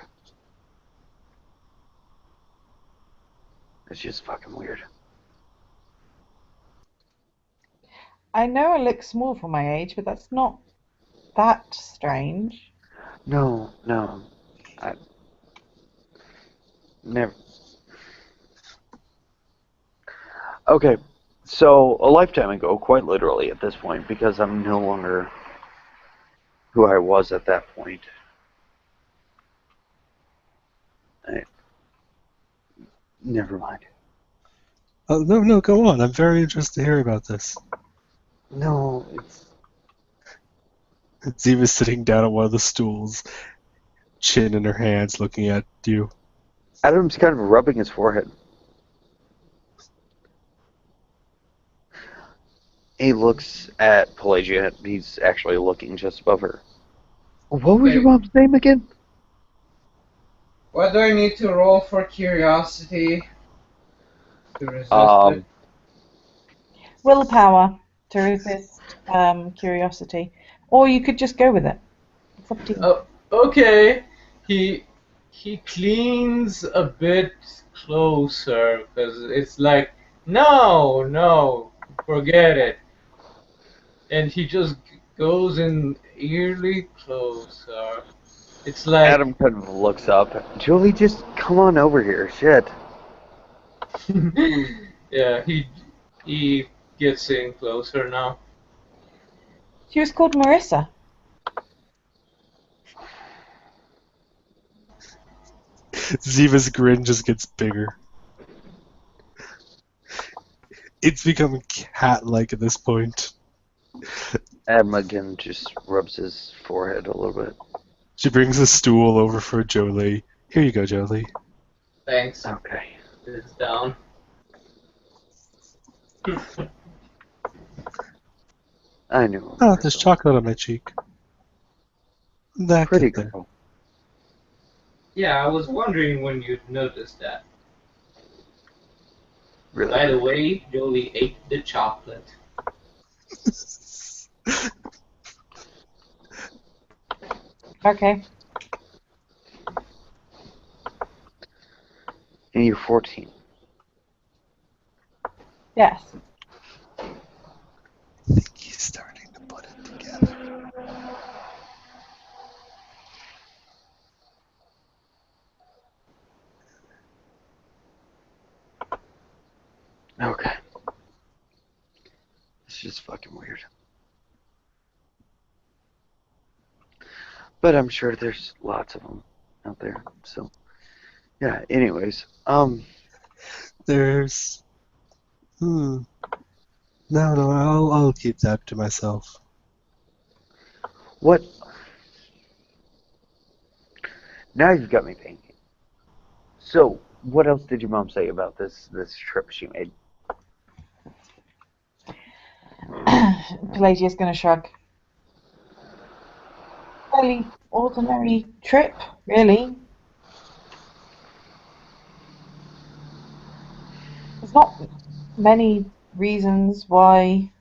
It's just fucking weird. I know I look small for my age, but that's not that strange. No. I never. Okay, so a lifetime ago, quite literally at this point, because I'm no longer who I was at that point. Never mind. Oh, no, go on. I'm very interested to hear about this. No, it's... Ziva's sitting down at one of the stools, chin in her hands, looking at you. Adam's kind of rubbing his forehead. He looks at Pelagia. He's actually looking just above her. What was your mom's name again? What do I need to roll for curiosity to resist it? Willpower to resist curiosity. Or you could just go with it. It's up to you. Oh, okay. He cleans a bit closer because it's like no, forget it, and he just goes in eerily closer. It's like Adam kind of looks up. Julie, just come on over here. Shit. yeah, he gets in closer now. She was called Marissa. Ziva's grin just gets bigger. It's becoming cat-like at this point. Adam again just rubs his forehead a little bit. She brings a stool over for Jolie. Here you go, Jolie. Thanks. Okay. It's down. I knew. Oh, there's chocolate on my cheek. That Pretty kid there. cool. Yeah, I was wondering when you'd noticed that. Really. By the way, Jolie ate the chocolate. Okay. And you're 14. Yes. I think he's starting to put it together. Okay. It's just fucking weird. But I'm sure there's lots of them out there. So, yeah. Anyways, There's... No, I'll keep that to myself. what? Now you've got me thinking. So, what else did your mom say about this trip she made? Pelagia's going to shrug. Fairly ordinary trip, really. There's not many reasons why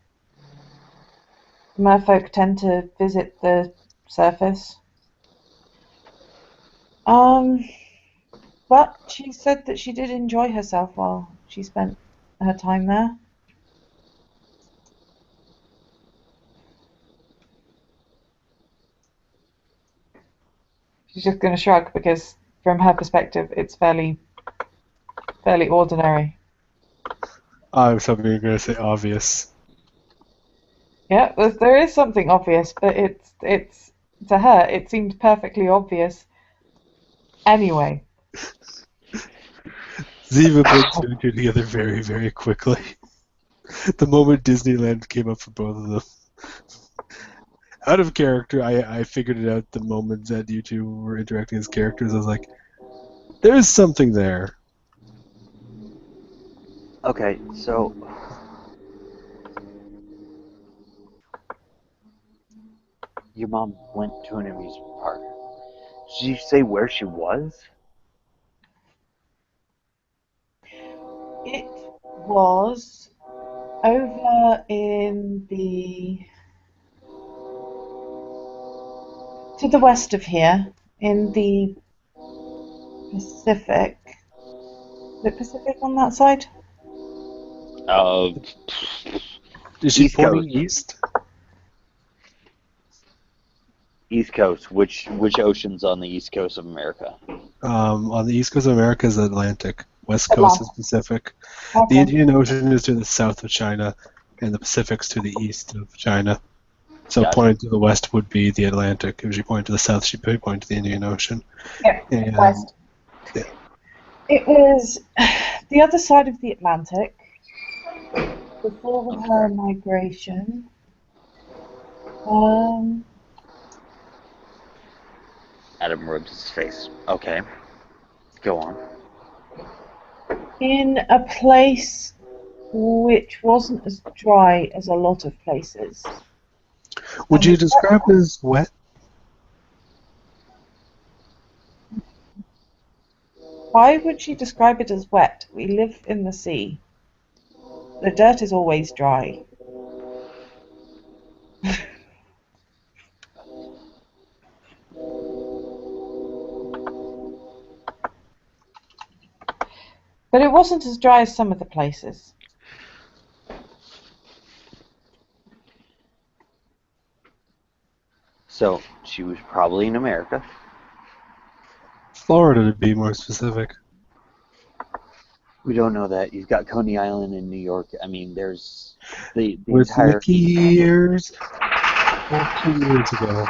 merfolk tend to visit the surface. But she said that she did enjoy herself while she spent her time there. She's just going to shrug because, from her perspective, it's fairly ordinary. I was hoping you were going to say obvious. Yeah, there is something obvious, but it's to her it seemed perfectly obvious. Anyway. Ziva put two and two together very, very quickly. The moment Disneyland came up for both of them. Out of character, I figured it out the moment that you two were interacting as characters. I was like, there's something there. Okay, so your mom went to an amusement park. Did you say where she was? It was over in to the west of here, in the Pacific. The Pacific on that side? Uh, Is she East pointing Coast. east? East Coast. Which ocean's on the east coast of America? On the east coast of America is Atlantic. West coast is Atlantic. Pacific. The Okay. Indian Ocean is to the south of China, and the Pacific's to the east of China. So Gotcha. pointing to the west would be the Atlantic. If she pointed to the south, she'd be pointing to the Indian Ocean. Yeah, And west. yeah. It was the other side of the Atlantic before her migration. Adam rubs his face. Okay. Go on. In a place which wasn't as dry as a lot of places. Would you describe it as wet? Why would she describe it as wet? We live in the sea. The dirt is always dry. But it wasn't as dry as some of the places. So she was probably in America. Florida, to be more specific. We don't know that. You've got Coney Island in New York. I mean, there's the With entire. Mickey years, 14 years ago.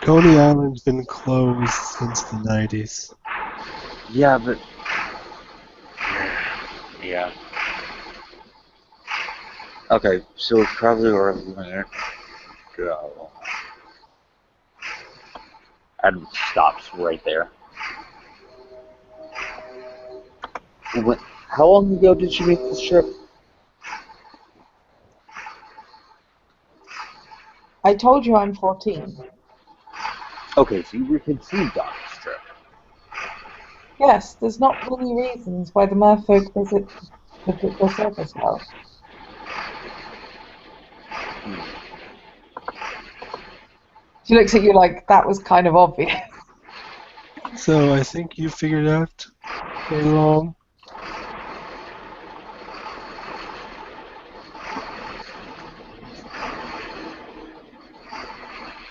Coney Island's been closed since the 90s. Yeah, but. Yeah. Okay, so it's probably where I'm gonna go. Adam stops right there. How long ago did you make this trip? I told you I'm 14. Okay, so you were conceived on this trip. Yes, there's not many reasons why the merfolk visit the surface world. She looks at you like that was kind of obvious. So I think you figured out very long.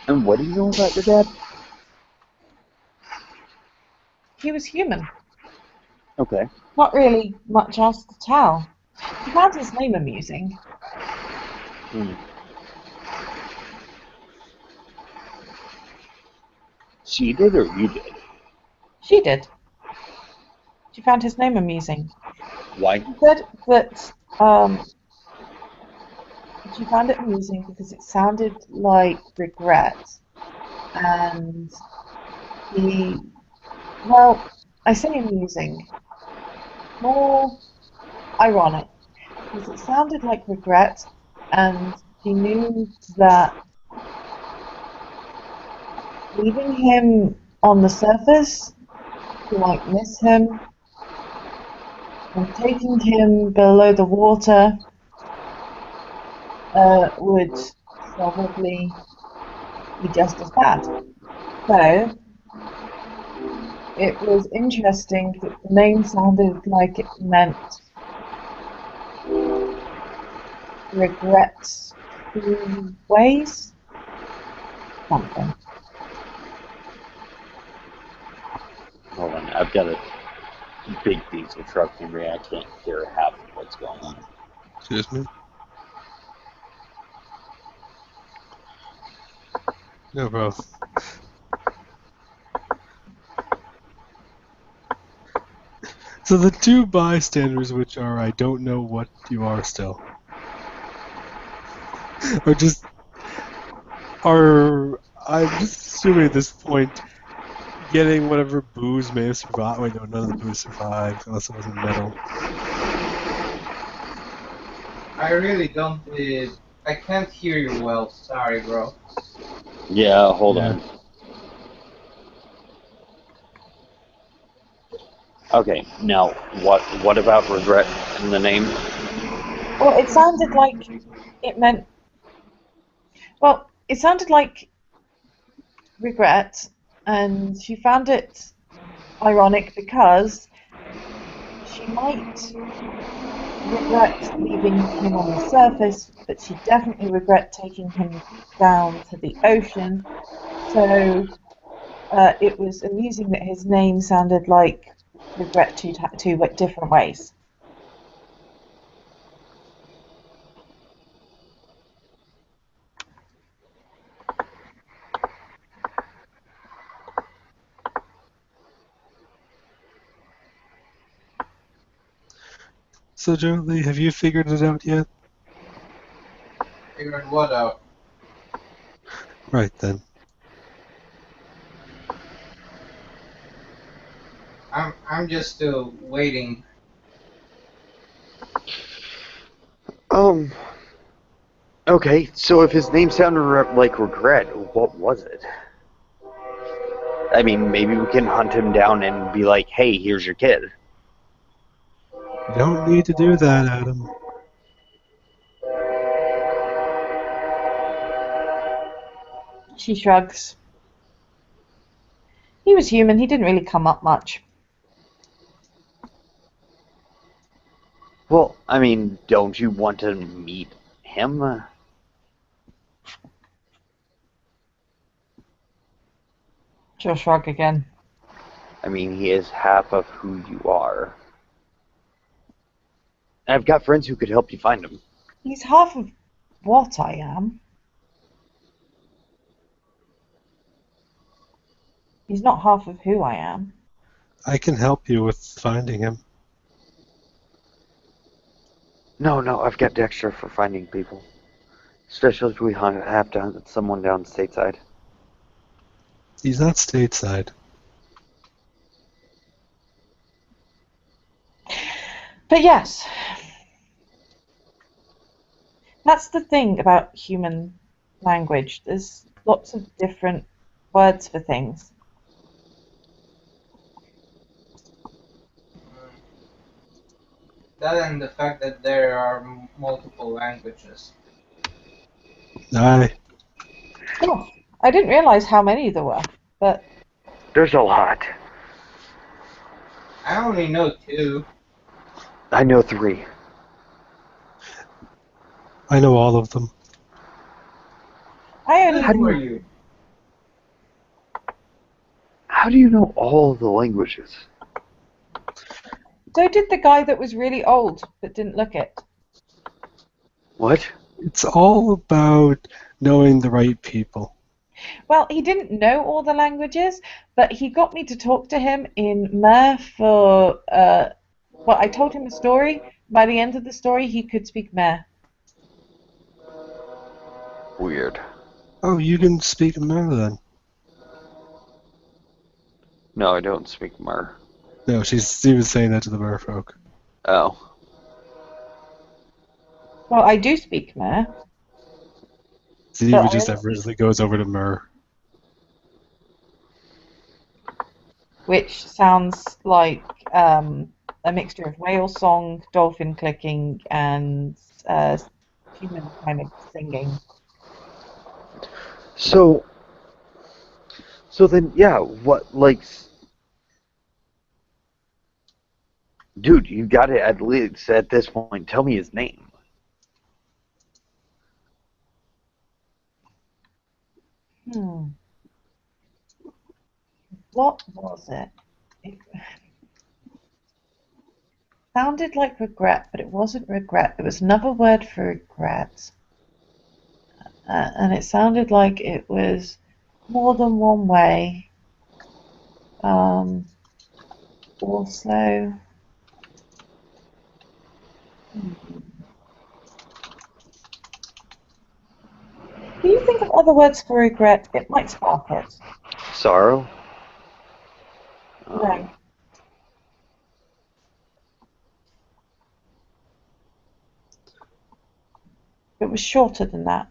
And what do you know about your dad? He was human. Okay. Not really much else to tell. He found his name amusing. She did or you did? She did. She found his name amusing. Why? She said that she found it amusing because it sounded like regret. And well, I say amusing, more ironic, because it sounded like regret, and she knew that leaving him on the surface, she might miss him, and taking him below the water would probably be just as bad. So it was interesting that the name sounded like it meant regret two ways. Something. Hold on, I've got a big diesel truck in here. I can't hear half of what's going on. Excuse me? No problem. So the two bystanders, which are I don't know what you are still, I'm just assuming at this point getting whatever booze may have survived. Wait, no, none of the booze survived unless it wasn't metal. I really don't. I can't hear you well. Sorry, bro. Yeah, hold Yeah. on. Okay, now what about regret in the name? Well, it sounded like it meant. Well, it sounded like regret, and she found it ironic because she might regret leaving him on the surface, but she definitely regret taking him down to the ocean. So it was amusing that his name sounded like regret two different ways. So, Jolie, have you figured it out yet? Figured what out? Right then. I'm just still waiting. Okay, so if his name sounded like regret, what was it? I mean, maybe we can hunt him down and be like, hey, here's your kid. You don't need to do that, Adam. She shrugs. He was human, he didn't really come up much. Well, I mean, don't you want to meet him? She'll shrug again. I mean, he is half of who you are. I've got friends who could help you find him. He's half of what I am. He's not half of who I am. I can help you with finding him. No, I've got Dexter for finding people. Especially if we have to hunt someone down stateside. He's not stateside. But yes, that's the thing about human language. There's lots of different words for things. That and the fact that there are multiple languages. Aye. Yeah, I didn't realize how many there were, but There's a lot. I only know 2. I know 3. I know all of them. I only Who are you? How do you know all of the languages? So did the guy that was really old but didn't look it. What? It's all about knowing the right people. Well, he didn't know all the languages, but he got me to talk to him in Mer for, well, I told him a story. By the end of the story, he could speak Mer. Weird. Oh, you can speak Mer then. No, I don't speak Mer. No, she was saying that to the merfolk. Oh. Well, I do speak Mer. Steve But I just only effortlessly goes over to Mer. which sounds like a mixture of whale song, dolphin clicking, and human kind of singing. So then, yeah, what, like... Dude, you gotta at least, at this point, tell me his name. What was it? It sounded like regret, but it wasn't regret. There was another word for regret. And it sounded like it was more than one way. Also, do you think of other words for regret? It might spark it. Sorrow? No. It was shorter than that.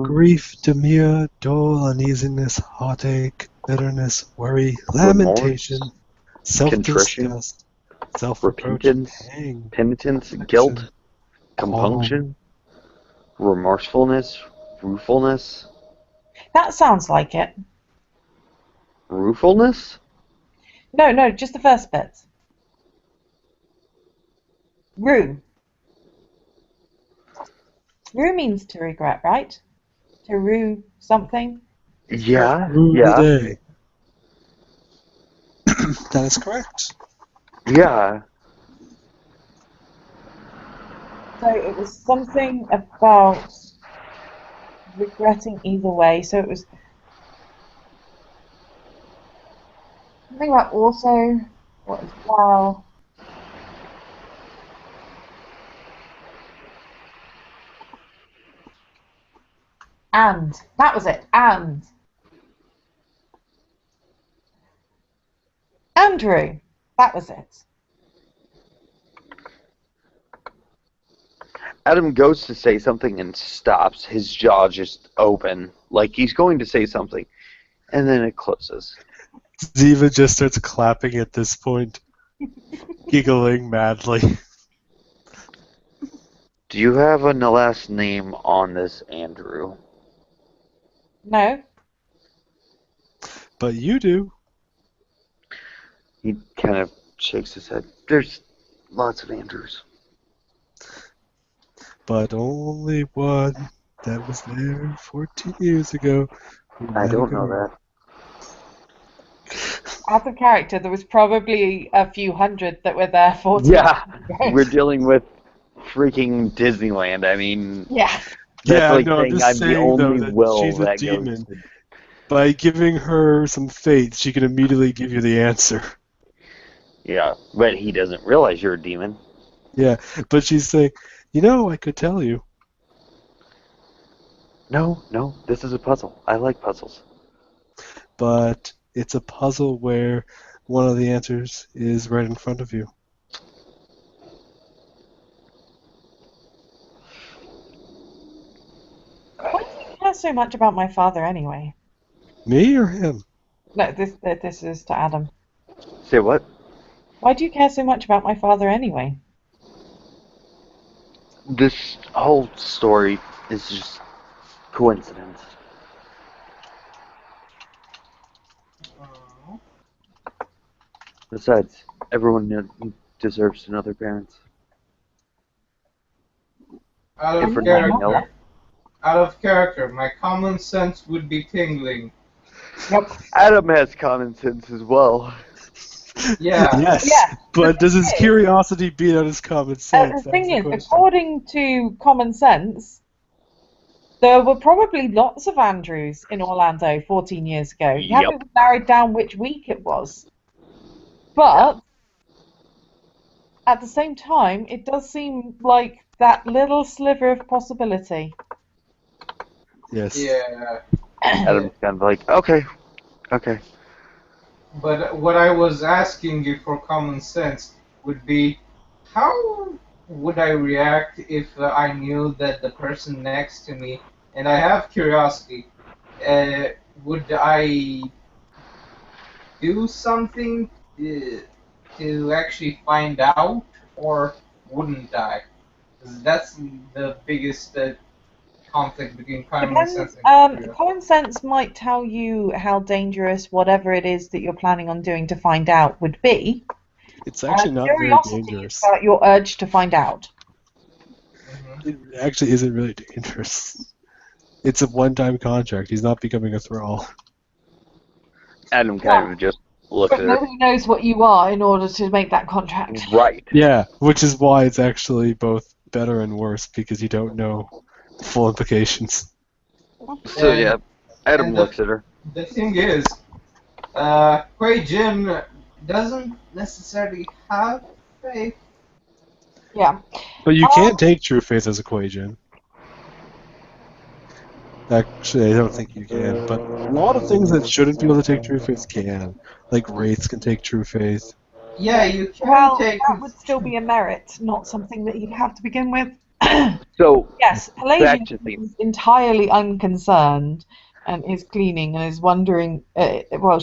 Grief, demur, dole, uneasiness, heartache, bitterness, worry, Remorse, lamentation, contrition, self-disgust, self-reproach, repentance, pang, penitence, affliction, guilt, qualm. compunction, remorsefulness, ruefulness, That sounds like it. ruefulness? No, just the first bit. Rue. Rue means to regret, right? To rue something. Yeah, Rue the yeah, day. That is correct. yeah. So it was something about regretting either way. So it was something about also, what as well. And that was it. And Andrew. That was it. Adam goes to say something and stops, his jaw just open, like he's going to say something, and then it closes. Ziva just starts clapping at this point, giggling madly. Do you have a last name on this Andrew? No. But you do. He kind of shakes his head. There's lots of Andrews. But only one that was there 14 years ago. Who I let don't it know go. that. Out of character, there was probably a few hundred that were there 40 Yeah, years ago. we're dealing with freaking Disneyland. I mean, Yeah. that's Yeah, like no, I'm saying just I'm the saying though only that will she's a that demon. goes to... By giving her some faith, she can immediately give you the answer. Yeah, but he doesn't realize you're a demon. Yeah, but she's saying, I could tell you. No, this is a puzzle. I like puzzles. But it's a puzzle where one of the answers is right in front of you. Why do you care so much about my father anyway? Me or him? No, this is to Adam. Say what? Why do you care so much about my father anyway? This whole story is just coincidence. Besides, everyone deserves to know their parents. Out If of for I nothing know else. that. Out of character, my common sense would be tingling. Yep. Adam has common sense as well. Yeah. Yes, Yeah, but does his is- curiosity beat out his common sense? the That's thing the is, question. according to common sense, there were probably lots of Andrews in Orlando 14 years ago. You Yep. haven't narrowed down which week it was. But at the same time, it does seem like that little sliver of possibility. Yes. Yeah. Adam's kind of like, okay. But what I was asking you for common sense would be, how would I react if I knew that the person next to me, and I have curiosity, would I do something to actually find out, or wouldn't I? 'Cause that's the biggest conflict between common sense Depends. and curiosity. Common sense might tell you how dangerous whatever it is that you're planning on doing to find out would be. It's actually not very Curiosity dangerous. is about your urge to find out. Mhm. It actually isn't really dangerous. It's a one-time contract. He's not becoming a thrall. Adam kind of just looks But at her. nobody knows what you are in order to make that contract. Right. Yeah, which is why it's actually both better and worse, because you don't know the full implications. So And- yeah, Adam and looks at her. The thing is, Kuei Jin doesn't necessarily have faith. Yeah. But you can't take true faith as a Kuei-jin. Actually, I don't think you can, but a lot of things that shouldn't be able to take true faith can. Like wraiths can take true faith. Yeah, you can Well, take. that would still be a merit, not something that you'd have to begin with. So, Yes, back Pelagian to the is entirely unconcerned and is cleaning and is wondering. Well,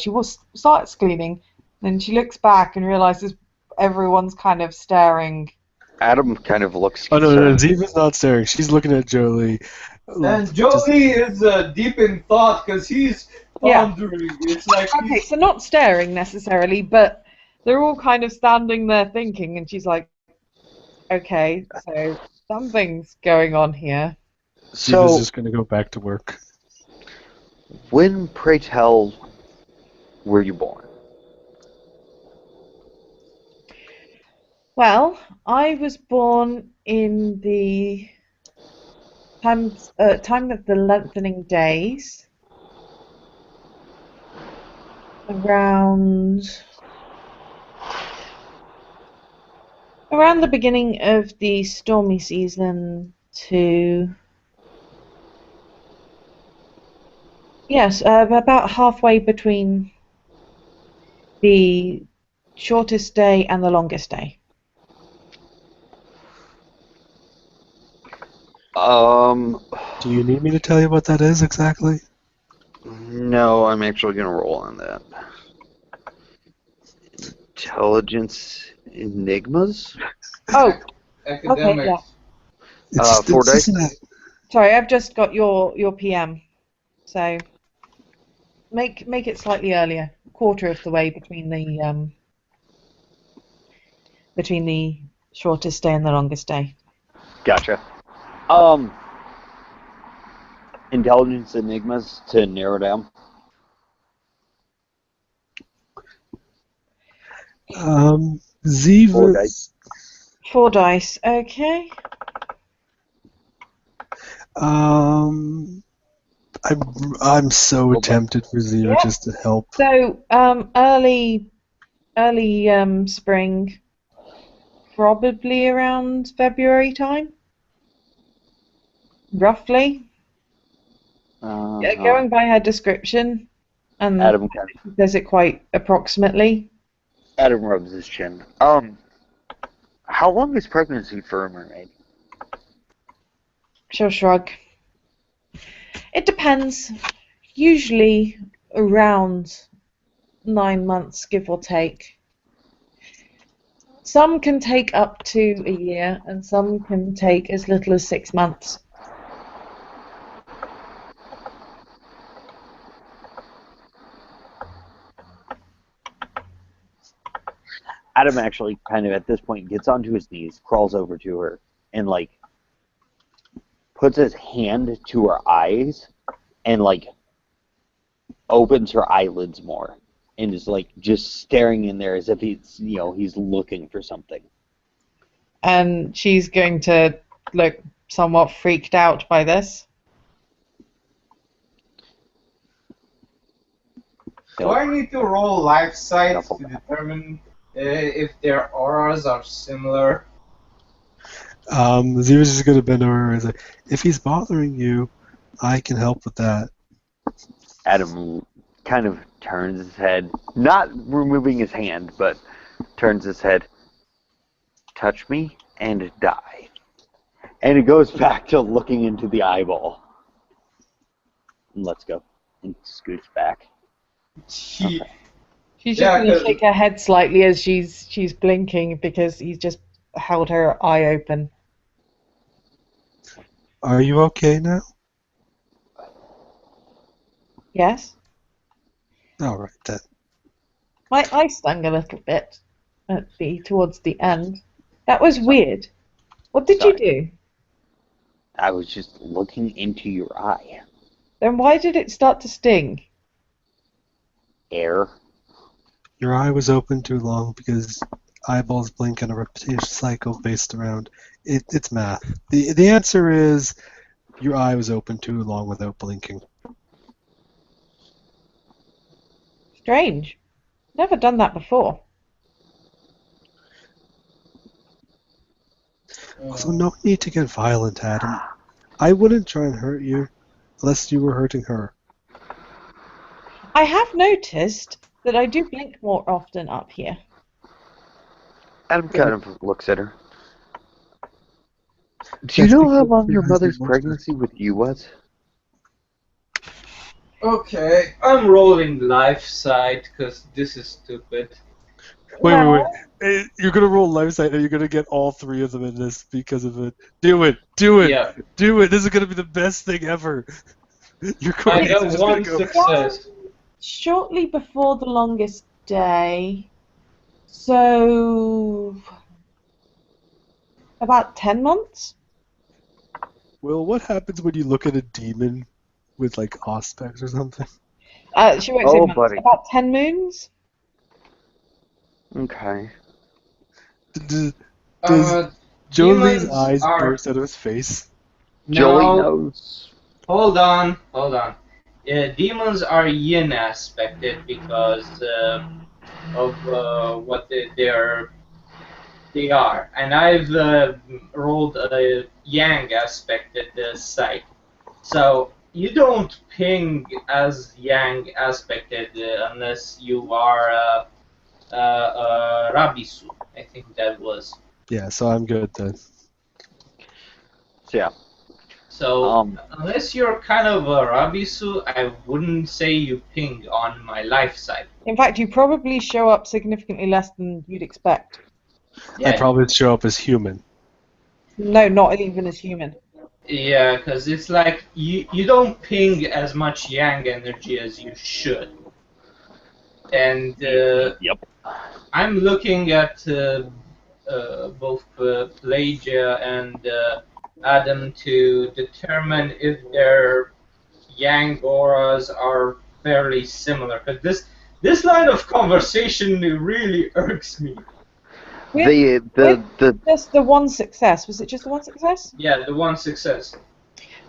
starts cleaning, then she looks back and realizes everyone's kind of staring. Adam kind of looks Oh no, concerned. Ziva's not staring. She's looking at Jolie. And Just- Jolie is deep in thought because he's Yeah. pondering. It's like Okay, he's. so not staring necessarily, but they're all kind of standing there thinking, and she's like, "Okay, so something's going on here." Ziva's So, just gonna go back to work. when, pray tell, were you born? Well, I was born in the time of the lengthening days, around the beginning of the stormy season to yes, about halfway between the shortest day and the longest day. Do you need me to tell you what that is exactly? No, I'm actually going to roll on that. Intelligence enigmas? Oh, okay, Academics. yeah. It's, 4 this dice? isn't a- Sorry, I've just got your PM, so make it slightly earlier, quarter of the way between the shortest day and the longest day. Gotcha. Intelligence enigmas to narrow down. Ziva's 4 dice. 4 dice, okay. I'm so Hold on. tempted for Ziva Yeah. just to help. So, early spring, probably around February time, roughly. Yeah, going by her description, and Adam kind of, does it quite approximately. Adam rubs his chin. How long is pregnancy for a mermaid? She'll shrug. It depends. Usually around 9 months, give or take. Some can take up to a year, and some can take as little as 6 months. Adam actually kind of at this point gets onto his knees, crawls over to her, and like puts his hand to her eyes and like opens her eyelids more and is like just staring in there as if he's looking for something. And she's going to look somewhat freaked out by this. Do I need to roll life sight to determine if their auras are similar? Ziva's just gonna bend over and say, if he's bothering you, I can help with that. Adam kind of turns his head, not removing his hand, but turns his head. Touch me and die. And it goes back to looking into the eyeball. And let's go. And scoots back. She, Okay. She's just Yeah, going to 'cause- shake her head slightly as she's blinking because he's just held her eye open. Are you okay now? Yes? All right then. My eye stung a little bit towards the end. That was weird. What did you do? I was just looking into your eye. Then why did it start to sting? Air. Your eye was open too long because eyeballs blink in a repetition cycle based around it's math. The answer is your eye was open too long without blinking. Strange. Never done that before. Also, no need to get violent, Adam. I wouldn't try and hurt you. unless you were hurting her. I have noticed that I do blink more often up here. Adam kind of looks at her. Do you That's know how because long your your eyes mother's get monster. pregnancy with you was? Okay, I'm rolling life side because this is stupid. Wait. You're gonna roll life sight and you're gonna get all three of them in this because of it. Do it. Yeah, This is gonna be the best thing ever. Your I coordinates are got just gonna one go. success. Shortly before the longest day, so about 10 months? Well, what happens when you look at a demon with like aspects or something? She won't say Oh, months. buddy. About 10 moons? Okay. Does Jolie's Demons eyes are burst out of his face? Jolie no. knows. Hold on. Demons are yin aspected because of what they are, and I've rolled a yang aspected site. So you don't ping as yang aspected unless you are Rabisu. I think that was. Yeah, so I'm good then. So, yeah. So unless you're kind of a Rabisu, I wouldn't say you ping on my life side. In fact, you probably show up significantly less than you'd expect. Yeah, I'd probably show up as human. No, not even as human. yeah, because it's like you don't ping as much yang energy as you should. And Yep. I'm looking at both Pelagia and Adam to determine if their yang auras are fairly similar. Because this line of conversation really irks me. Just the one success. Was it just the one success? Yeah, the one success.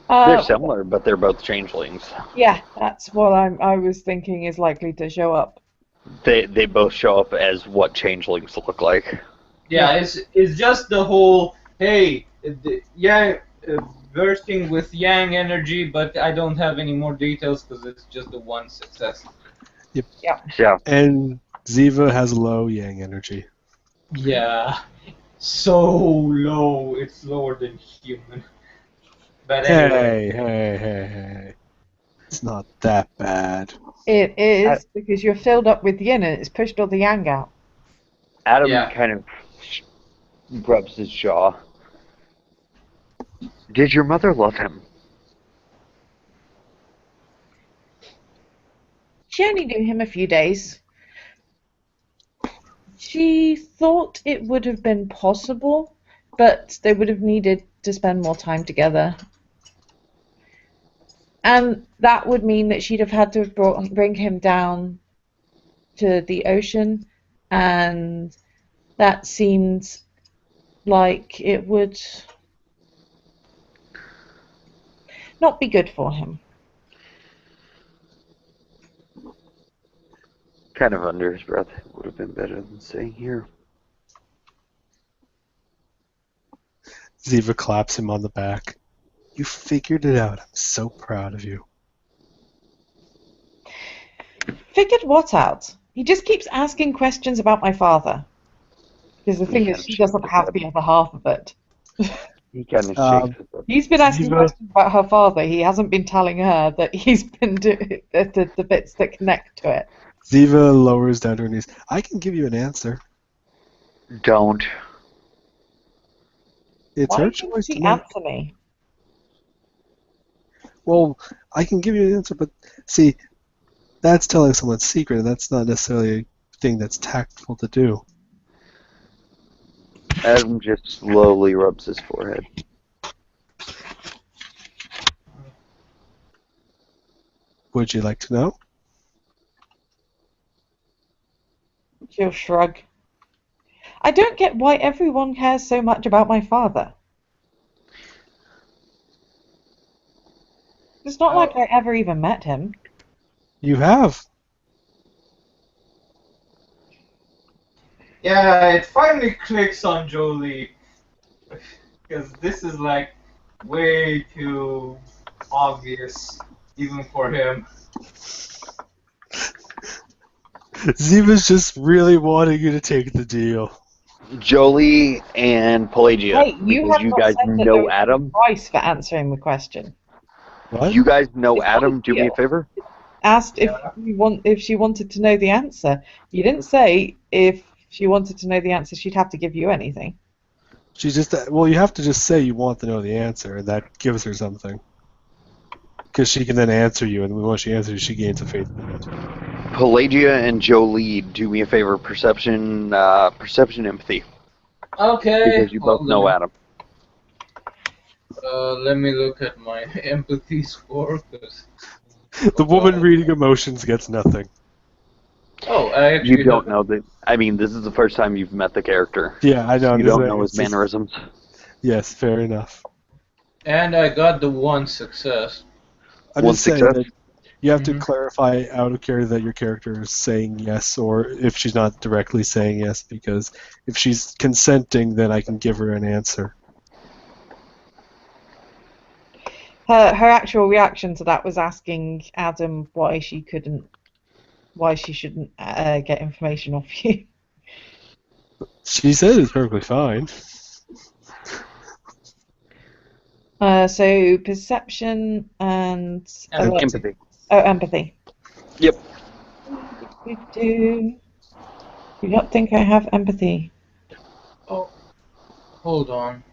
They're similar, but they're both changelings. Yeah, that's what I was thinking is likely to show up. They both show up as what changelings look like. Yeah, it's just the whole yang bursting with yang energy, but I don't have any more details because it's just the one success. Yep. Yeah. And Ziva has low yang energy. Yeah, so low. It's lower than human. But anyway. Hey. It's not that bad. It is, because you're filled up with yin and it's pushed all the yang out. Adam Yeah. kind of rubs his jaw. Did your mother love him? She only knew him a few days. She thought it would have been possible, but they would have needed to spend more time together. And that would mean that she'd have had to bring him down to the ocean, and that seemed like it would not be good for him. Kind of under his breath. It would have been better than staying here. Ziva claps him on the back. You figured it out. I'm so proud of you. Figured what out? He just keeps asking questions about my father. Because the thing is, she doesn't have the other half of it. He kind of shakes his head. He's been asking Ziva- questions about her father. He hasn't been telling her that he's been doing the bits that connect to it. Ziva lowers down to her knees. I can give you an answer. Don't. It's Why her didn't choice she to make. answer me? Well, I can give you an answer, but see, that's telling someone's secret, and that's not necessarily a thing that's tactful to do. Adam just slowly rubs his forehead. Would you like to know? She'll shrug. I don't get why everyone cares so much about my father. It's not like I ever even met him. You have. Yeah, it finally clicks on Jolie. Because this is like way too obvious, even for him. Ziva's just really wanting you to take the deal. Jolie and Pelagia, Hey, you because have you not guys said that there know was Adam. a price for answering the question. What? You guys know It's not Adam. a Do me a deal. favor. Asked Yeah. if she wanted to know the answer. You didn't say if she wanted to know the answer, she'd have to give you anything. She just well, you have to just say you want to know the answer, and that gives her something. Because she can then answer you, and once she answers you, she gains a faith point. Pelagia and Jolie, do me a favor. Perception, empathy, Okay, because you both hold know on. Adam. Let me look at my empathy score, cause... The woman reading emotions gets nothing. Oh, I actually You don't have... know that. I mean, this is the first time you've met the character. Yeah, I know. You this don't is- know his it's just- mannerisms. Yes, fair enough. And I got the 1 success. I'm One just saying success. that you have to Mhm. clarify out of character that your character is saying yes, or if she's not directly saying yes, because if she's consenting, then I can give her an answer. Her actual reaction to that was asking Adam why she shouldn't get information off you. She said it's perfectly fine. So perception and Empathy. empathy. Yep. Do you not think I have empathy? Oh, hold on.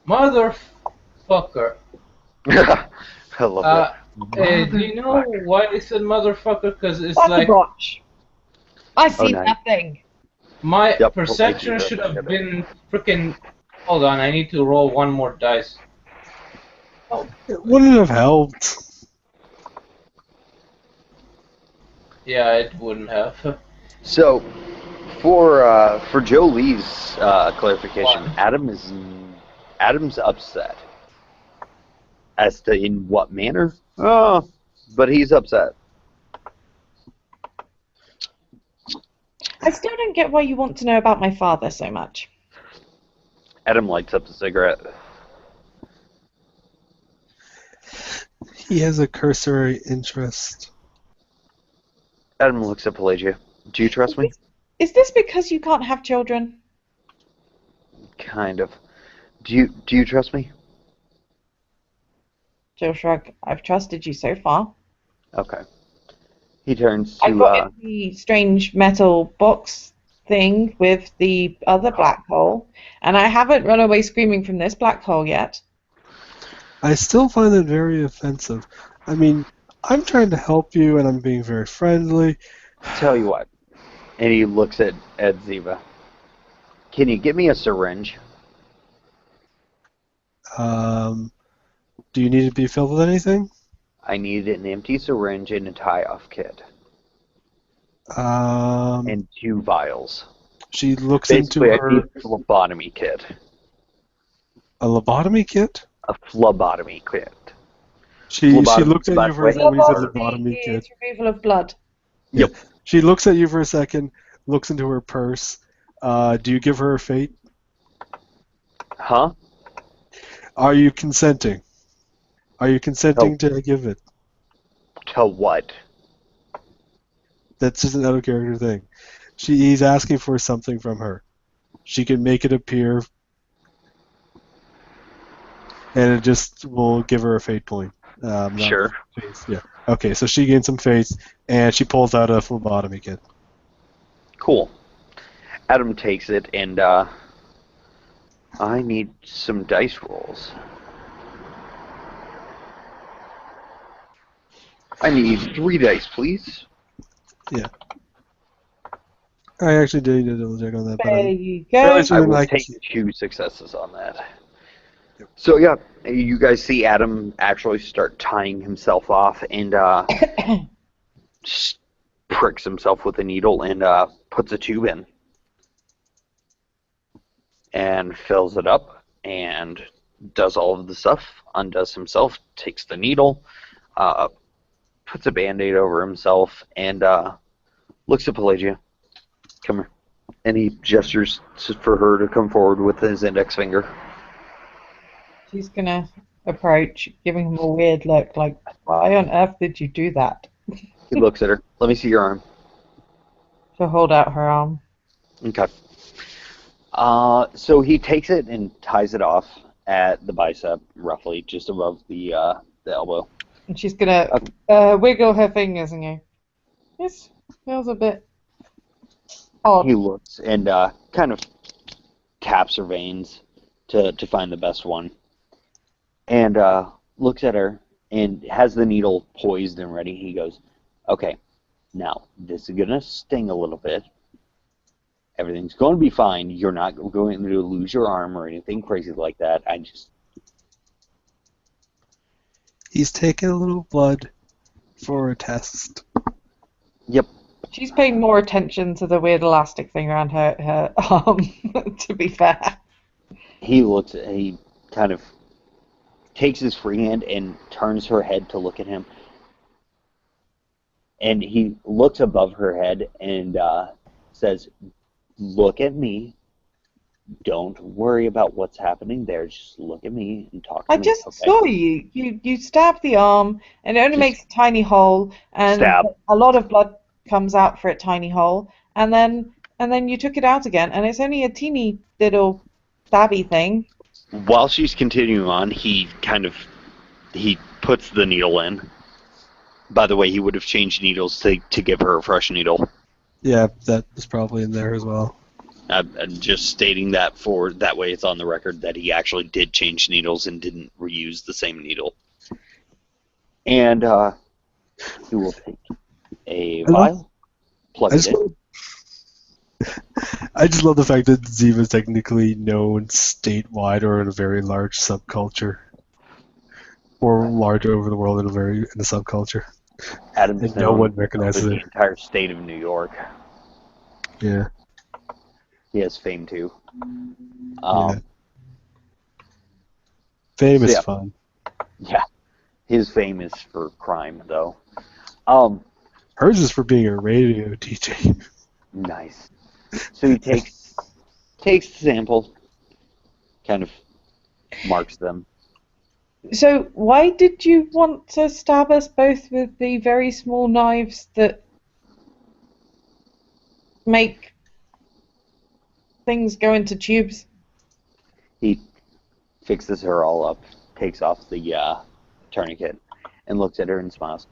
Motherfucker. I love that. Do you know why they said motherfucker? Because it's That's a like botch. I see nice. nothing. my Yep, perception totally should agree. have been freaking. Hold on, I need to roll one more dice. It wouldn't have helped. Yeah, it wouldn't have. So, for Jolie's clarification, One. Adam's upset. As to in what manner? Oh, but he's upset. I still don't get why you want to know about my father so much. Adam lights up the cigarette. He has a cursory interest. Adam looks at Pelagia. Do you trust me? Is this because you can't have children? Kind of. Do you trust me? Jill shrug. I've trusted you so far. Okay. He turns I to got in the strange metal box thing with the other black hole, and I haven't run away screaming from this black hole yet. I still find it very offensive. I mean, I'm trying to help you, and I'm being very friendly. tell you what. And he looks at Ziva. Can you give me a syringe? Do you need to be filled with anything? I need an empty syringe and a tie-off kit. And 2 vials. She looks Basically, into I need her a phlebotomy kit. a lobotomy kit. A phlebotomy kit. She looks at by you the for a way. second. He said Lobotomy lobotomy kit. is removal of blood. Yep. She looks at you for a second, looks into her purse. Do you give her a fate? Huh? Are you consenting? Are you consenting to give it? To what? That's just an out-of-character thing. He's asking for something from her. She can make it appear, and it just will give her a fate point. Not Sure. faith, yeah. Okay, so she gains some faith, and she pulls out a phlebotomy kit. Cool. Adam takes it, and I need some dice rolls. I need 3 dice, please. Yeah. I actually did need to double check on that, but There I'm you go. fairly certain I will I take 2 successes on that. So yeah, you guys see Adam actually start tying himself off and pricks himself with a needle and puts a tube in and fills it up and does all of the stuff, undoes himself, takes the needle, puts a band-aid over himself, and looks at Pelagia. Come here. And he gestures for her to come forward with his index finger. She's gonna approach, giving him a weird look, like, why on earth did you do that? He looks at her. Let me see your arm. She'll hold out her arm. Okay. So he takes it and ties it off at the bicep, roughly, just above the elbow. And she's gonna wiggle her fingers and go, this feels a bit odd. He looks and kind of taps her veins to find the best one. And looks at her and has the needle poised and ready. He goes, okay, now this is going to sting a little bit. Everything's going to be fine. You're not going to lose your arm or anything crazy like that. He's taking a little blood for a test. Yep. She's paying more attention to the weird elastic thing around her arm, to be fair. He kind of takes his free hand and turns her head to look at him. And he looks above her head and says, look at me. Don't worry about what's happening there. Just look at me and talk to me. I just okay? saw you. You stab the arm, and it only makes a tiny hole, and stab. a lot of blood comes out for a tiny hole, and then you took it out again, and it's only a teeny little stabby thing. While she's continuing on, he puts the needle in. By the way, he would have changed needles to give her a fresh needle. Yeah, that was probably in there as well. I'm just stating that that way it's on the record that he actually did change needles and didn't reuse the same needle. And he will take a vial, plug it in. I just love the fact that Ziva is technically known statewide or in a very large subculture. Or large over the world in a subculture. Adam's and no one recognizes the it. entire state of New York. Yeah. He has fame too. Yeah. Fame is fun. Yeah. His fame is for crime, though. Hers is for being a radio DJ. Nice. So he takes the sample, kind of marks them. So why did you want to stab us both with the very small knives that make things go into tubes? He fixes her all up, takes off the tourniquet, and looks at her and smiles.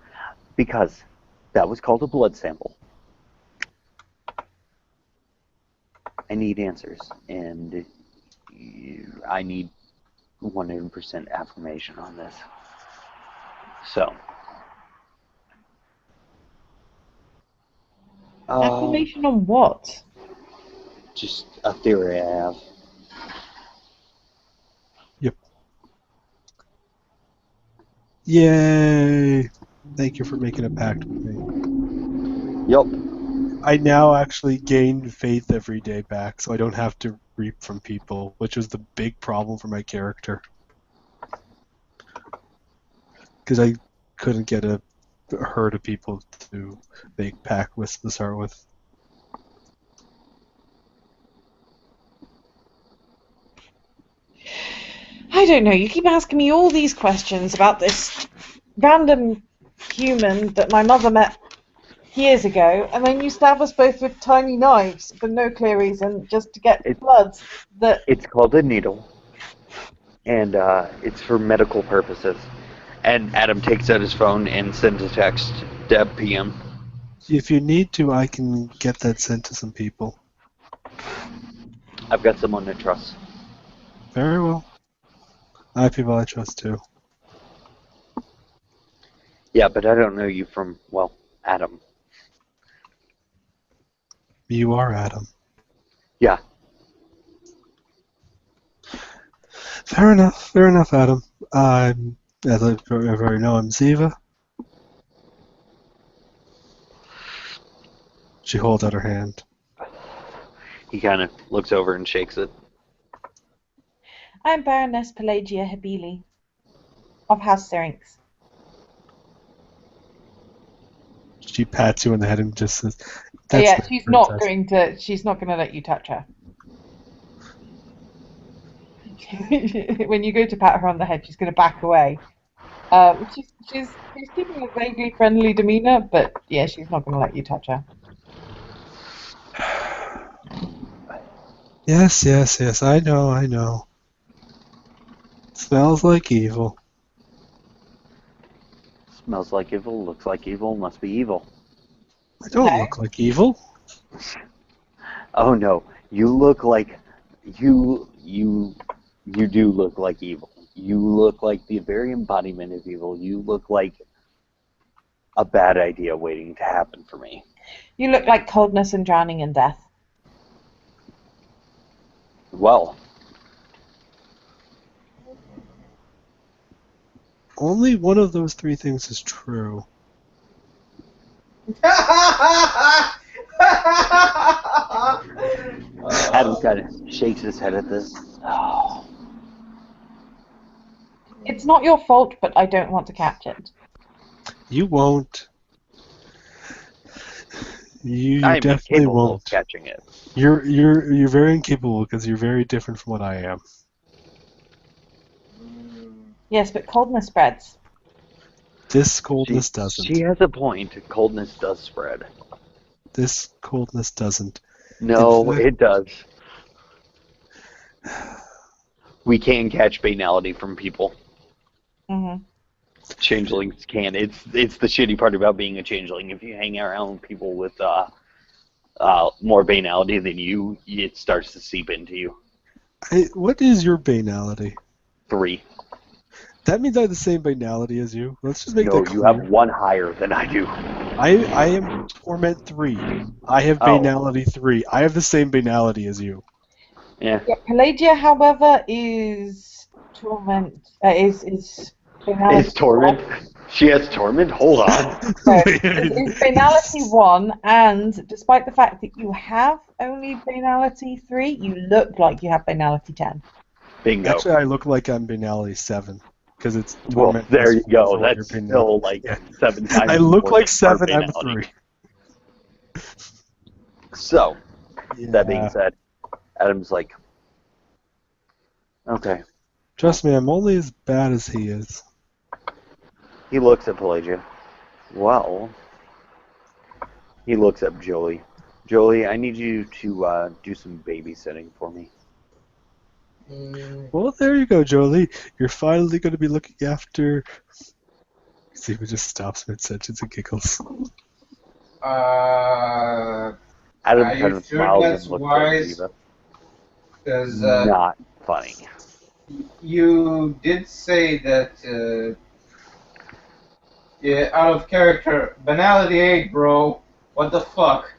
Because that was called a blood sample. I need answers, and I need 100% affirmation on this. So. Affirmation on what? Just a theory I have. Yep. Yay! Thank you for making a pact with me. Yep. I now actually gain faith every day back, so I don't have to reap from people, which was the big problem for my character. Because I couldn't get a herd of people to make pact with to start with. I don't know. You keep asking me all these questions about this random human that my mother met years ago, and then you stab us both with tiny knives for no clear reason, just to get blood. It's called a needle, and it's for medical purposes. And Adam takes out his phone and sends a text to PM. If you need to, I can get that sent to some people. I've got someone to trust. Very well. I have people I trust too. Yeah, but I don't know you from, well, Adam. You are Adam. Yeah. Fair enough, Adam. As I already know, I'm Ziva. She holds out her hand. He kind of looks over and shakes it. I'm Baroness Pelagia Habili of House Syrinx. She pats you on the head and just says, "That's yeah, she's not going to let you touch her." when you go to pat her on the head, she's going to back away. She's keeping a vaguely friendly demeanor, but yeah, she's not going to let you touch her. Yes, I know. Smells like evil. Smells like evil, looks like evil, must be evil. I don't look like evil. Oh no, you look like you do look like evil. You look like the very embodiment of evil. You look like a bad idea waiting to happen for me. You look like coldness and drowning in death. Well, Only one of those three things is true. Adam kind of shakes his head at this. Oh. It's not your fault, but I don't want to catch it. You won't. You I'm definitely incapable won't. of catching it. You're very incapable because you're very different from what I am. Yes, but coldness spreads. This coldness doesn't. She has a point. Coldness does spread. This coldness doesn't. No, it does. We can catch banality from people. Mm-hmm. Changelings can. It's the shitty part about being a changeling. If you hang around people with more banality than you, it starts to seep into you. What is your banality? 3. That means I have the same banality as you. Let's just make No, that clear. you have 1 higher than I do. I am torment 3. I have banality 3. I have the same banality as you. Yeah. Pelagia, however, is torment. Is banality. Is torment? She has torment? Hold on. So, it's banality 1, and despite the fact that you have only banality 3, you look like you have banality 10. Bingo. Actually, I look like I'm banality 7. Because it's Well, torment. there you go. for That's your still like 7 times. I look more like than our 7. I'm a banality. 3. So, Yeah. that being said, Adam's like, okay. Trust me, I'm only as bad as he is. He looks at Pelagia. Well, he looks at Jolie. Jolie, I need you to do some babysitting for me. Well, there you go, Jolie. You're finally going to be looking after. See, he just stops mid-sentence and giggles. Adam Are kind you of sure smiles that's and looks wise? at Ziva. Because Not funny. you did say that yeah, out of character. Banality 8, bro. What the fuck?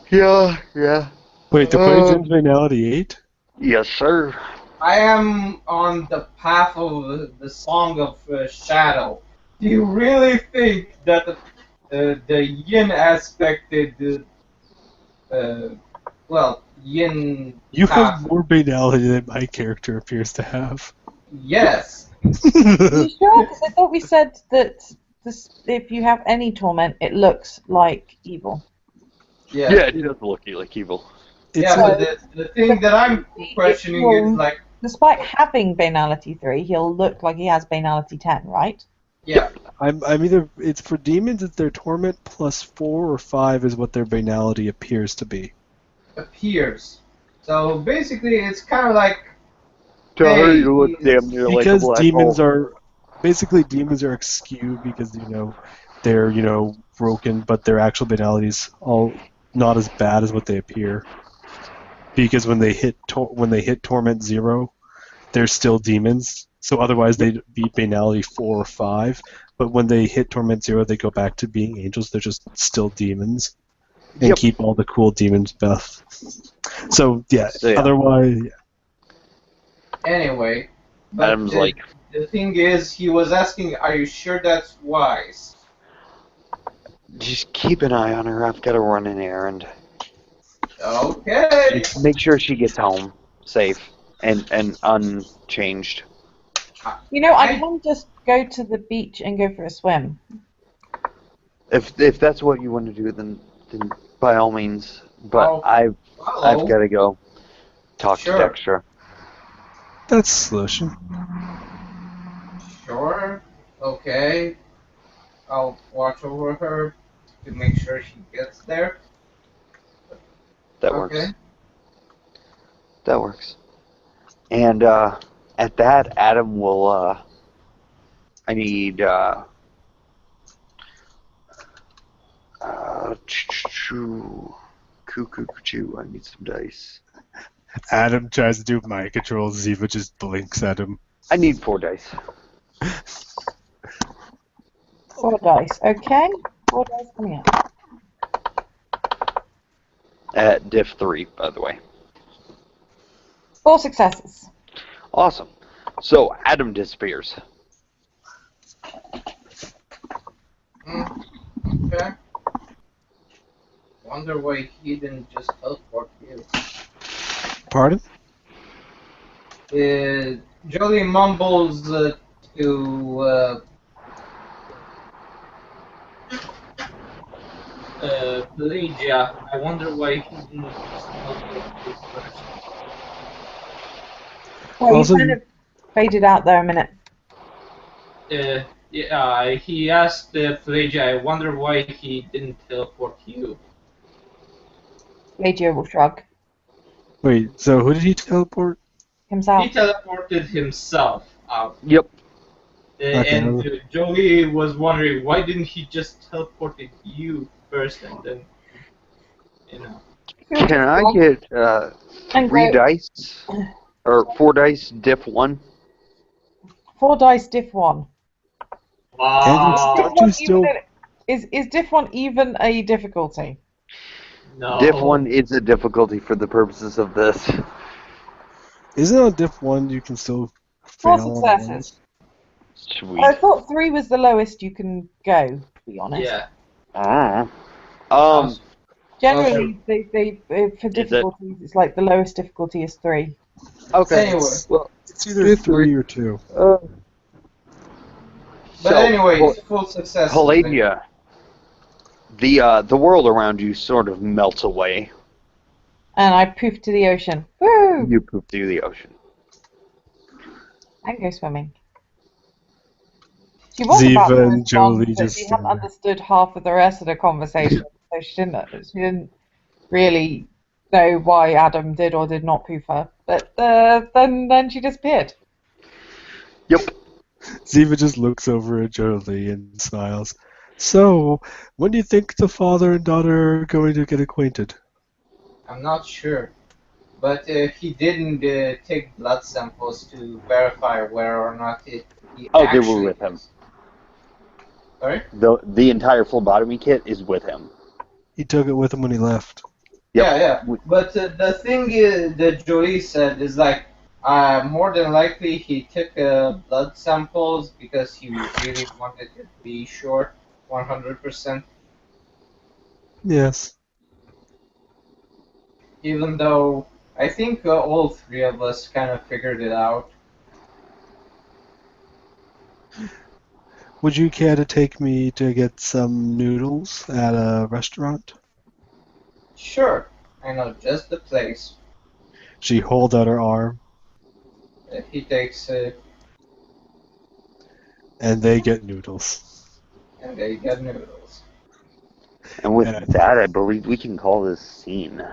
Yeah. Wait, the Pelagian's banality 8? Yes, sir. I am on the path of the Song of Shadow. Do you really think that the yin aspected, yin You path? have more banality than my character appears to have. Yes. Are you sure? Because I thought we said that if you have any torment, it looks like evil. Yeah. Yeah, it does look like evil. Yeah, but the thing that I'm questioning is like, despite having banality 3, he'll look like he has banality 10, right? yeah. I'm either it's for demons. It's their torment plus 4 or 5 is what their banality appears to be. Appears. So basically, it's kind of like. To her, Hey, you look damn near like a Because black demons hole. are basically skewed because they're broken, but their actual banalities all not as bad as what they appear. Because when they hit torment 0, they're still demons. So otherwise they'd be banality 4 or 5. But when they hit torment 0, they go back to being angels. They're just still demons and keep all the cool demon stuff. So yeah. Otherwise. Yeah. Anyway, but Adam's like, the thing is, he was asking, "Are you sure that's wise?" just keep an eye on her. I've got to run an errand. Okay. Make sure she gets home safe and unchanged. I can just go to the beach and go for a swim. If that's what you want to do, then by all means. But I've got to go talk to Dexter. That's a solution. Sure. Okay. I'll watch over her to make sure she gets there. That Okay. works. That works. And at that, Adam will. I need. I need some dice. Adam tries to do mind control. Ziva just blinks at him. I need 4 dice. 4 dice. Okay. 4 dice coming up. At diff 3, by the way. 4 successes. Awesome. So Adam disappears. Okay. Wonder why he didn't just teleport you. Pardon? Jolie mumbles to Pelagia. I wonder why he didn't just teleport you first. Well, Also, you kind of faded out there a minute. Yeah, he asked Pelagia, I wonder why he didn't teleport you. Legio will shrug. wait, so who did he teleport? Himself. He teleported himself out. Yep. Okay. And Jolie was wondering, why didn't he just teleported you first and then, you know. Can I get And 3 go. dice? Or 4 dice, diff 1? 4 dice, diff 1. Wow. Don't you still... Is diff 1 even a difficulty? No. Diff 1 is a difficulty for the purposes of this. Isn't on diff 1 you can still 4 fail on successes. Sweet. I thought 3 was the lowest you can go, to be honest. Yeah. Generally, they for difficulties, it's like the lowest difficulty is 3. Okay. Anyway. Well, It's either 3 or 2. But anyway, full success. Pelagia, the world around you sort of melts away. And I poof to the ocean. Woo! You poop through the ocean. And go swimming. She was about Ziva to and Jolie respond, but just she hadn't understood half of the rest of the conversation, so she didn't really know why Adam did or did not poof her. But then she disappeared. Yep. Ziva just looks over at Jolie and smiles. So, when do you think the father and daughter are going to get acquainted? I'm not sure. But he didn't take blood samples to verify whether or not he Oh, actually they were with him. Sorry? The entire phlebotomy kit is with him. He took it with him when he left. Yep. Yeah. But the thing that Jolie said is like, more than likely he took blood samples because he really wanted to be sure, 100%. Yes. Even though I think all 3 of us kind of figured it out. Would you care to take me to get some noodles at a restaurant? Sure, I know just the place. She holds out her arm, He takes and they get noodles. and they get noodles. And with that, I believe we can call this scene.